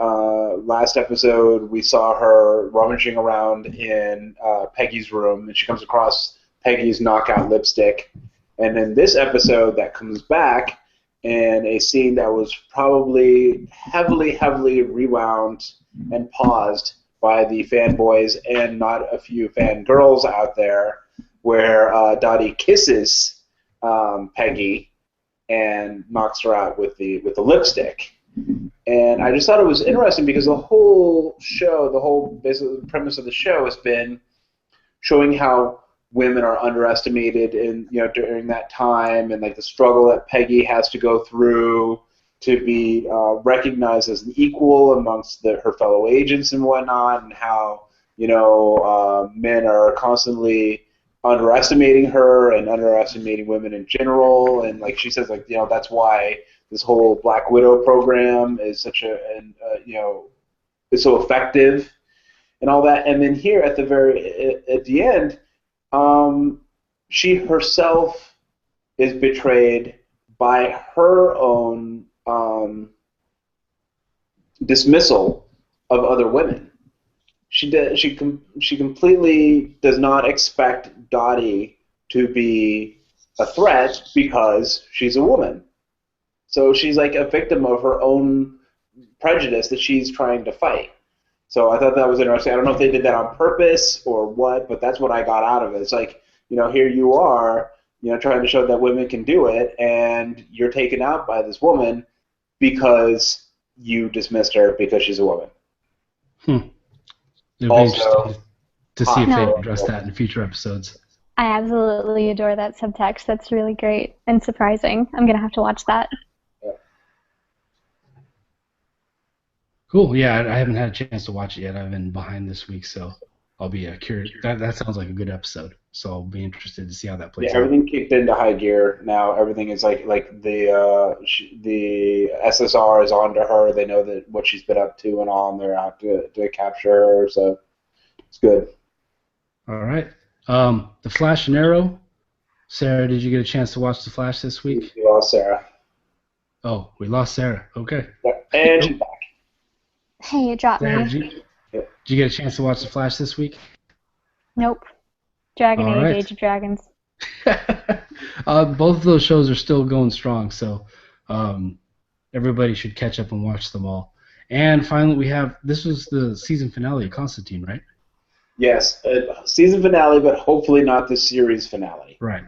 last episode, we saw her rummaging around in Peggy's room, and she comes across Peggy's knockout lipstick. And in this episode, that comes back in a scene that was probably heavily, heavily rewound and paused by the fanboys and not a few fangirls out there, where Dottie kisses Peggy and knocks her out with the lipstick. And I just thought it was interesting because the whole show, the whole basically premise of the show has been showing how women are underestimated in during that time, and like the struggle that Peggy has to go through to be recognized as an equal amongst her fellow agents and whatnot, and how men are constantly underestimating her and underestimating women in general, and like she says, like that's why this whole Black Widow program is such is so effective and all that. And then here at the end, um, she herself is betrayed by her own dismissal of other women. She completely does not expect Dottie to be a threat because she's a woman. So she's like a victim of her own prejudice that she's trying to fight. So I thought that was interesting. I don't know if they did that on purpose or what, but that's what I got out of it. It's like, here you are, trying to show that women can do it, and you're taken out by this woman because you dismissed her because she's a woman. Hmm. It'll be Also, interesting to see hot if they No, address that in future episodes. I absolutely adore that subtext. That's really great and surprising. I'm going to have to watch that. Cool. Yeah, I haven't had a chance to watch it yet. I've been behind this week, so I'll be curious. That sounds like a good episode. So I'll be interested to see how that Yeah, plays out. everything kicked into high gear now. Everything is like the SSR is on to her. They know that what she's been up to and all, and they're out to capture her. So it's good. All right. The Flash and Arrow. Sarah, did you get a chance to watch The Flash this week? You lost Sarah. Oh, we lost Sarah. Okay. Yeah. And she's Nope. back. Hey, it dropped Sarah, me. Yep. did you get a chance to watch The Flash this week? Nope. Dragon All Age, right. Age of Dragons. Both of those shows are still going strong, so everybody should catch up and watch them all. And finally, this was the season finale of Constantine, right? Yes, season finale, but hopefully not the series finale. Right.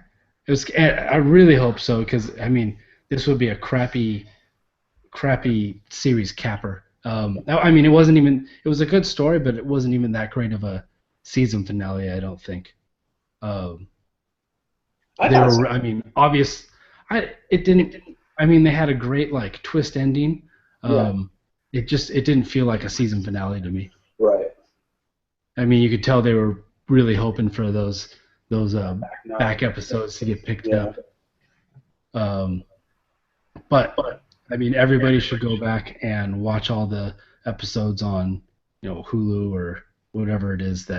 It was. I really hope so, because I mean, this would be a crappy series capper. I mean, it wasn't even. It was a good story, but it wasn't even that great of a season finale, I don't think. I thought so. I mean, obvious. It didn't. I mean, they had a great like twist ending. It didn't feel like a season finale to me. Right. I mean, you could tell they were really hoping for those back episodes to get picked up. But I mean, everybody should go back and watch all the episodes on Hulu or whatever it is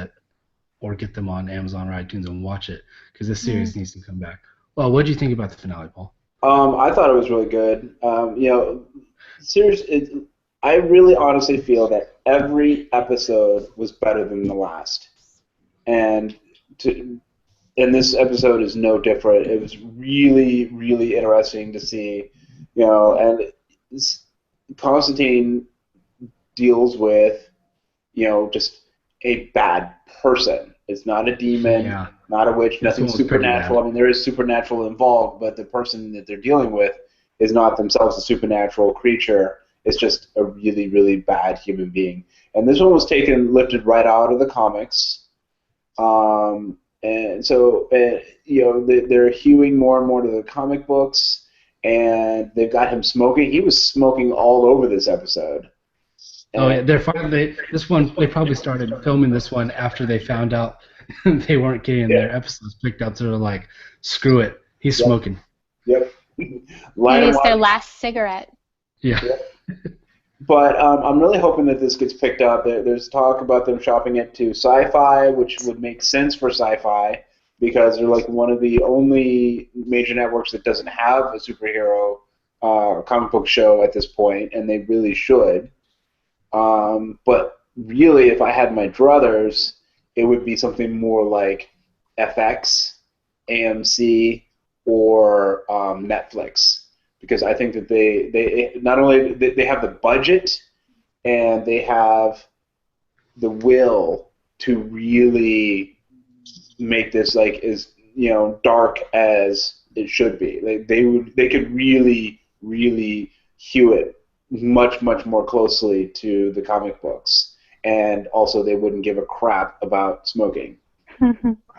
or get them on Amazon or iTunes and watch it, because this series needs to come back. Well, what did you think about the finale, Paul? I thought it was really good. I really honestly feel that every episode was better than the last, and this episode is no different. It was really, really interesting to see, and Constantine deals with, just a bad person. It's not a demon, not a witch, nothing supernatural. I mean, there is supernatural involved, but the person that they're dealing with is not themselves a supernatural creature. It's just a really, really bad human being. And this one was lifted right out of the comics. And so, they're hewing more and more to the comic books, and they've got him smoking. He was smoking all over this episode. Oh yeah, they're finally they probably started filming this one after they found out they weren't getting their episodes picked up, so they're like, screw it, he's smoking. Yep. Maybe it's their last cigarette. Yeah. But I'm really hoping that this gets picked up. There's talk about them shopping it to Sci-Fi, which would make sense for Sci-Fi, because they're like one of the only major networks that doesn't have a superhero comic book show at this point, and they really should. But really, if I had my druthers, it would be something more like FX, AMC, or Netflix. Because I think that they not only they have the budget, and they have the will to really make this like as dark as it should be. They could really hew it much more closely to the comic books, and also they wouldn't give a crap about smoking.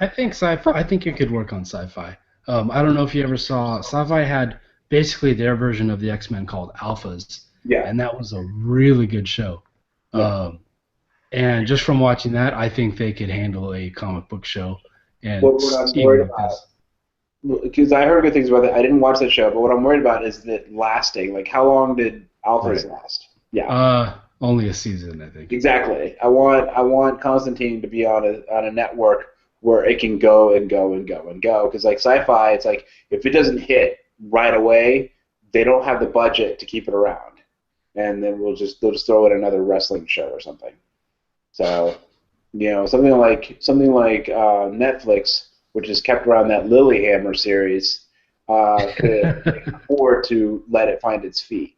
I think Sci-Fi. I think it could work on Sci-Fi. I don't know if you ever saw Sci-Fi had basically their version of the X-Men called Alphas. Yeah. And that was a really good show. Yeah. And just from watching that, I think they could handle a comic book show. And what I'm worried about, because I heard good things about that. I didn't watch that show, but what I'm worried about is that lasting. Like, how long did Alphas last? Yeah. Only a season, I think. Exactly. I want Constantine to be on a network where it can go and go and go and go. Because like Sci-Fi, it's like if it doesn't hit right away, they don't have the budget to keep it around, and then they'll just throw in another wrestling show or something. So, something like Netflix, which has kept around that Lilyhammer series, could afford to let it find its feet.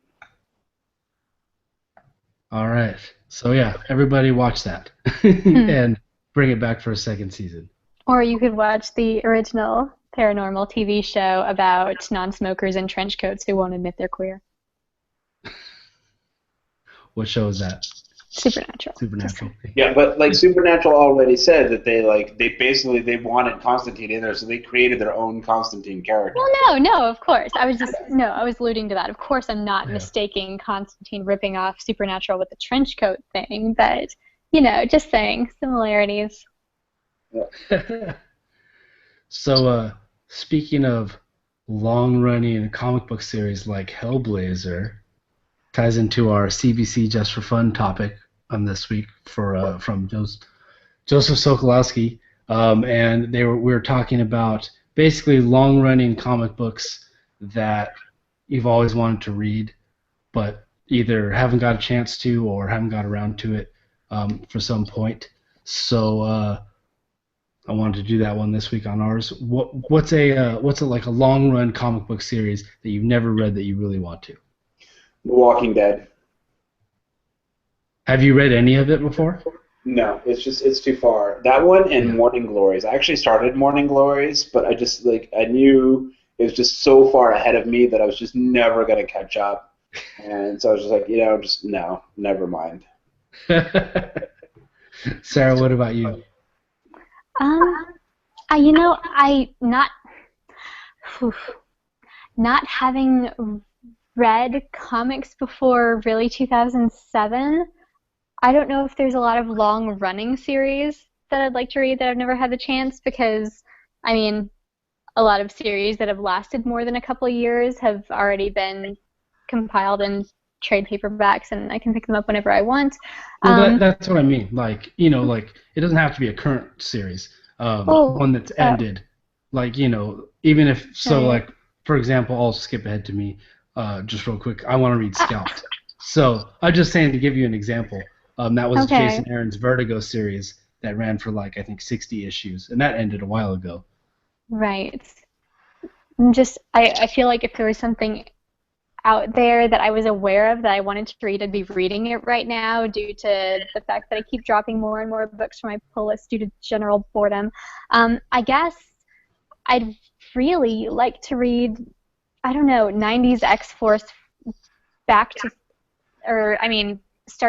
All right. So yeah, everybody watch that and bring it back for a second season. Or you could watch the original paranormal TV show about non-smokers in trench coats who won't admit they're queer. What show is that? Supernatural. Yeah, but like Supernatural already said that they wanted Constantine in there, so they created their own Constantine character. Well, no, of course. I was alluding to that. Of course, I'm not mistaking Constantine ripping off Supernatural with the trench coat thing, but just saying similarities. So, speaking of long-running comic book series like Hellblazer, ties into our CBC Just for Fun topic on this week from Joseph Sokolowski, and we were talking about basically long-running comic books that you've always wanted to read, but either haven't got a chance to or haven't got around to it for some point. So I wanted to do that one this week on ours. What's like a long-run comic book series that you've never read that you really want to? The Walking Dead. Have you read any of it before? No, it's too far. That one and Morning Glories. I actually started Morning Glories, but I knew it was just so far ahead of me that I was just never gonna catch up, and so I was just like, no, never mind. Sarah, what about you? Not having read comics before really 2007. I don't know if there's a lot of long-running series that I'd like to read that I've never had the chance, because, a lot of series that have lasted more than a couple of years have already been compiled in trade paperbacks, and I can pick them up whenever I want. Well, that's what I mean. It doesn't have to be a current series, one that's ended. Even if, for example, I'll skip ahead to me just real quick. I want to read Scout. So I'm just saying, to give you an example, that was Jason Aaron's Vertigo series that ran for I think 60 issues, and that ended a while ago. Right. I feel like if there was something out there that I was aware of that I wanted to read, I'd be reading it right now, due to the fact that I keep dropping more and more books from my pull list due to general boredom. I guess I'd really like to read, 90s X-Force start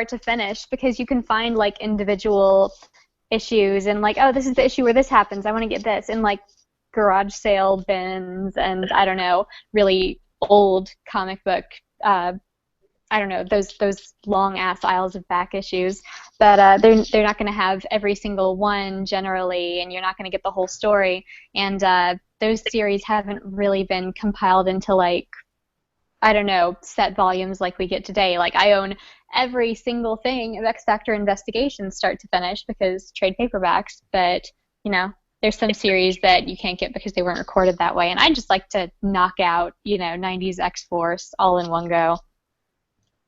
to finish, because you can find individual issues and this is the issue where this happens, I want to get this, in garage sale bins and really old comic book those long ass aisles of back issues, but they're not going to have every single one generally, and you're not going to get the whole story, and those series haven't really been compiled into set volumes like we get today. I own every single thing of X Factor Investigations start to finish because trade paperbacks, but there's some series that you can't get because they weren't recorded that way, and I just like to knock out 90s X-Force all in one go.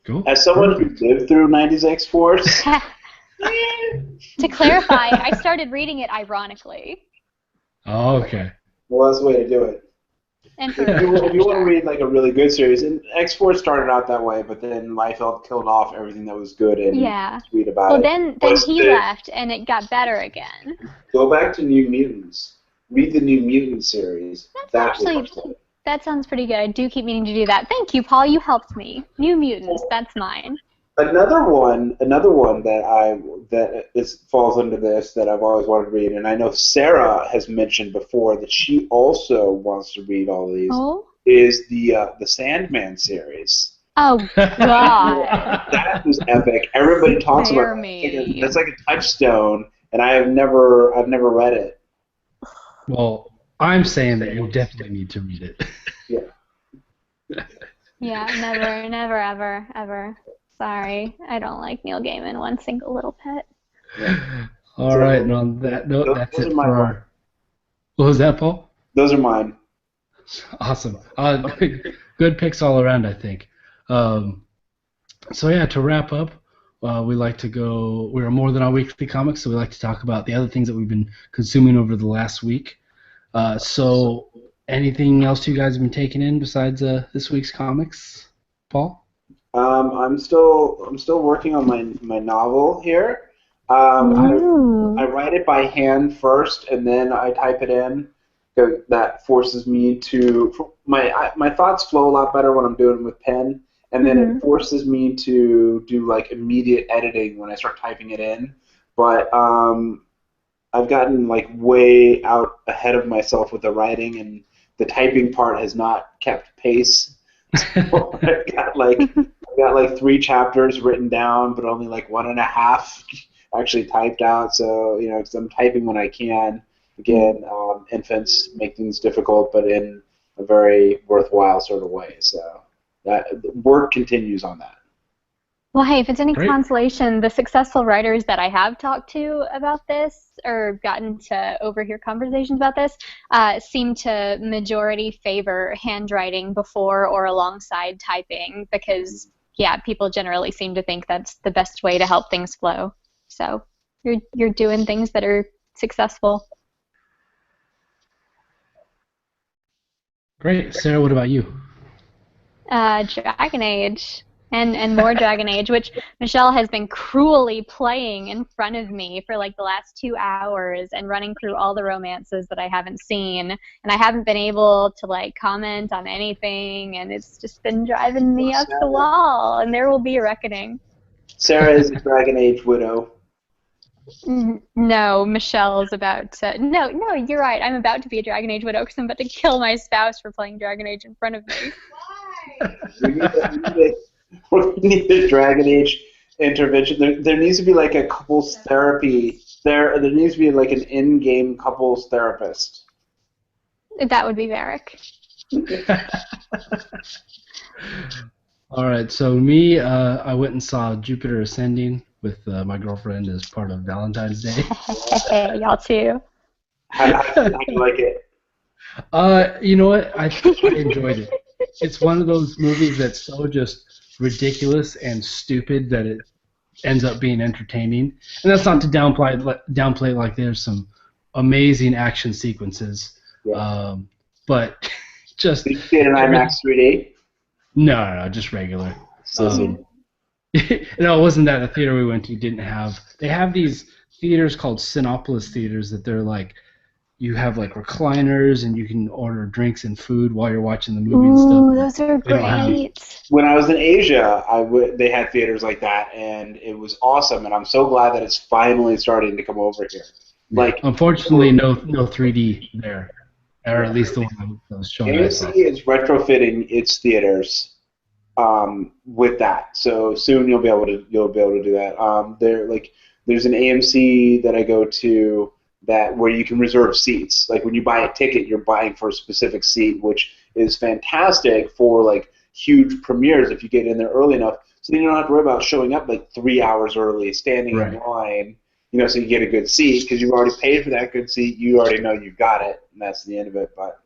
Cool. As someone who lived through 90s X-Force, to clarify, I started reading it ironically. Oh, okay. Well, that's the way to do it. And if you want to read a really good series, and X-Force started out that way, but then Liefeld killed off everything that was good and sweet about it. Well, then he left, and it got better again. Go back to New Mutants. Read the New Mutant series. That sounds pretty good. I do keep meaning to do that. Thank you, Paul. You helped me. New Mutants. That's mine. Another one that falls under this that I've always wanted to read, and I know Sarah has mentioned before that she also wants to read all these, is the Sandman series. Oh God! That was epic. Everybody talks about it. That's like a touchstone, and I've never read it. Well, I'm saying that you definitely need to read it. Yeah. Yeah, never, ever. Sorry, I don't like Neil Gaiman one single little pet. Yeah. All right, and on that note, that's it for our... What was that, Paul? Those are mine. Awesome. Good picks all around, I think. So yeah, to wrap up, we like to go... We're more than our weekly comics, so we like to talk about the other things that we've been consuming over the last week. So anything else you guys have been taking in besides this week's comics, Paul? I'm still working on my novel here. I write it by hand first, and then I type it in. That forces me to my thoughts flow a lot better when I'm doing it with pen, and then it forces me to do immediate editing when I start typing it in. But I've gotten way out ahead of myself with the writing, and the typing part has not kept pace. So I've got 3 chapters written down, but only 1.5 actually typed out. So, you know, 'cause I'm typing when I can. Again, infants make things difficult, but in a very worthwhile sort of way. So that work continues on that. Well, hey, if it's any Great. consolation, the successful writers that I have talked to about this or gotten to overhear conversations about this seem to majority favor handwriting before or alongside typing because, yeah, people generally seem to think that's the best way to help things flow. So you're doing things that are successful. Great. Sarah, what about you? Dragon Age and more Dragon Age, which Michelle has been cruelly playing in front of me for like the last 2 hours and running through all the romances that I haven't seen, and I haven't been able to like comment on anything, and it's just been driving me up the wall, and there will be a reckoning. Sarah is a Dragon Age widow. No, Michelle's about to. No, you're right. I'm about to be a Dragon Age widow because I'm about to kill my spouse for playing Dragon Age in front of me. We need a Dragon Age intervention. There needs to be like a couples therapy. There needs to be like an in-game couples therapist. That would be Varric. All right, so me, I went and saw Jupiter Ascending with my girlfriend as part of Valentine's Day. Y'all too. How do you like it? You know what? I enjoyed it. It's one of those movies that's so just ridiculous and stupid that it ends up being entertaining. And that's not to downplay like there's some amazing action sequences. Yeah. But just... Did you see it in IMAX 3D? No, just regular. No, it wasn't that. The theater we went to didn't have... They have these theaters called Cinepolis theaters that they're like... You have like recliners and you can order drinks and food while you're watching the movie and stuff. Ooh, those are great. When I was in Asia, they had theaters like that, and it was awesome. And I'm so glad that it's finally starting to come over here. Like, unfortunately, no 3D there, or at least the one that was showing. AMC is retrofitting its theaters with that, so soon you'll be able to do that. There's an AMC that I go to where you can reserve seats. Like when you buy a ticket, you're buying for a specific seat, which is fantastic for like huge premieres if you get in there early enough. So then you don't have to worry about showing up like 3 hours early, standing in line, so you get a good seat because you've already paid for that good seat. You already know you've got it, and that's the end of it. But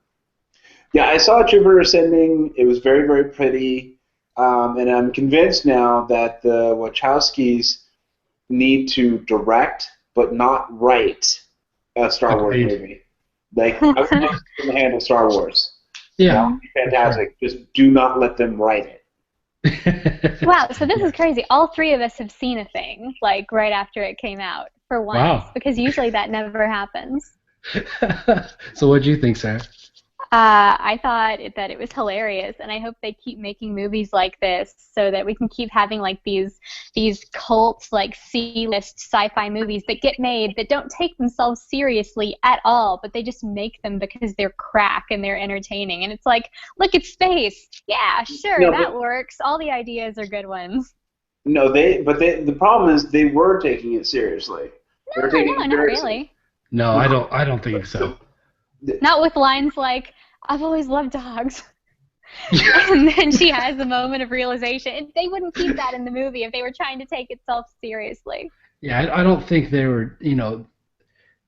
yeah, I saw Jupiter Ascending. It was very, very pretty, and I'm convinced now that the Wachowskis need to direct but not write a Star Wars movie. Like, I was going to handle Star Wars. Yeah. That would be fantastic. Just do not let them write it. Wow, so this is crazy. All three of us have seen a thing, like, right after it came out, for once, because usually that never happens. So what do you think, Sarah? I thought that it was hilarious, and I hope they keep making movies like this so that we can keep having like these cult like C-list sci-fi movies that get made that don't take themselves seriously at all, but they just make them because they're crack and they're entertaining. And it's like, look at space. Yeah, sure, that works. All the ideas are good ones. No, the problem is they were taking it seriously. No, not really. No, I don't think so. Not with lines like, I've always loved dogs. And then she has a moment of realization. They wouldn't keep that in the movie if they were trying to take itself seriously. Yeah, I don't think they were,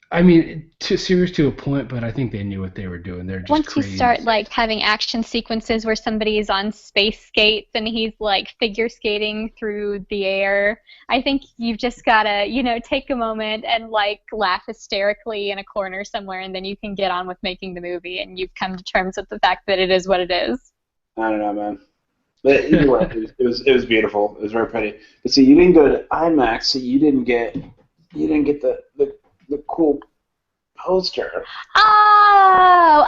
I mean, too serious to a point, but I think they knew what they were doing. They're just Once crazy. you start like having action sequences where somebody's on space skates and he's like figure skating through the air, I think you've just gotta, take a moment and like laugh hysterically in a corner somewhere, and then you can get on with making the movie, and you've come to terms with the fact that it is what it is. I don't know, man. But either way, it was beautiful. It was very pretty. But see, you didn't go to IMAX, so you didn't get the cool poster. Oh!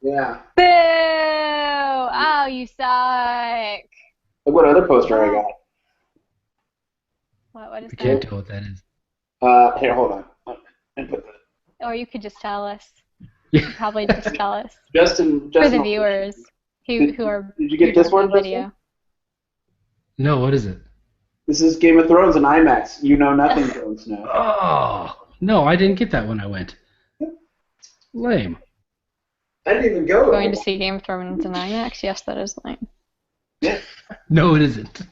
Yeah. Boo! Oh, you suck. Look what other poster I got. What is I that? can't tell what that is. Here, hold on. And put Or you could just tell us. You could probably just tell us. Justin, for the viewers who are did you get this one, video. No, what is it? This is Game of Thrones and IMAX. You know nothing, Jon Snow. Oh, no, I didn't get that when I went. Lame. I didn't even go. Going to see Game of Thrones in IMAX? Yes, that is lame. Yeah. No, it isn't.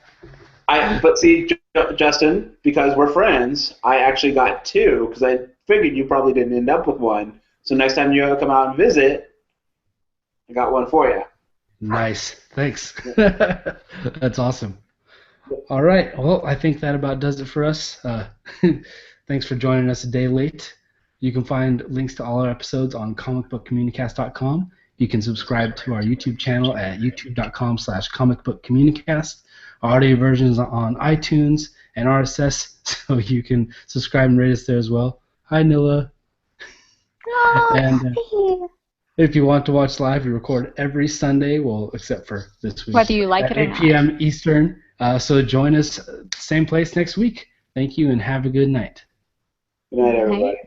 But see, Justin, because we're friends, I actually got 2 because I figured you probably didn't end up with one. So next time you come out and visit, I got one for you. Nice. Thanks. That's awesome. All right. Well, I think that about does it for us. Thanks for joining us a day late. You can find links to all our episodes on comicbookcommunicast.com. You can subscribe to our YouTube channel at youtube.com/comicbookcommunicast. Our audio version is on iTunes and RSS, so you can subscribe and rate us there as well. Hi, Nilla. And if you want to watch live, we record every Sunday, well, except for this week. Whether you like it or not. At 8 p.m. Eastern. So join us, same place next week. Thank you, and have a good night. Good night, everybody.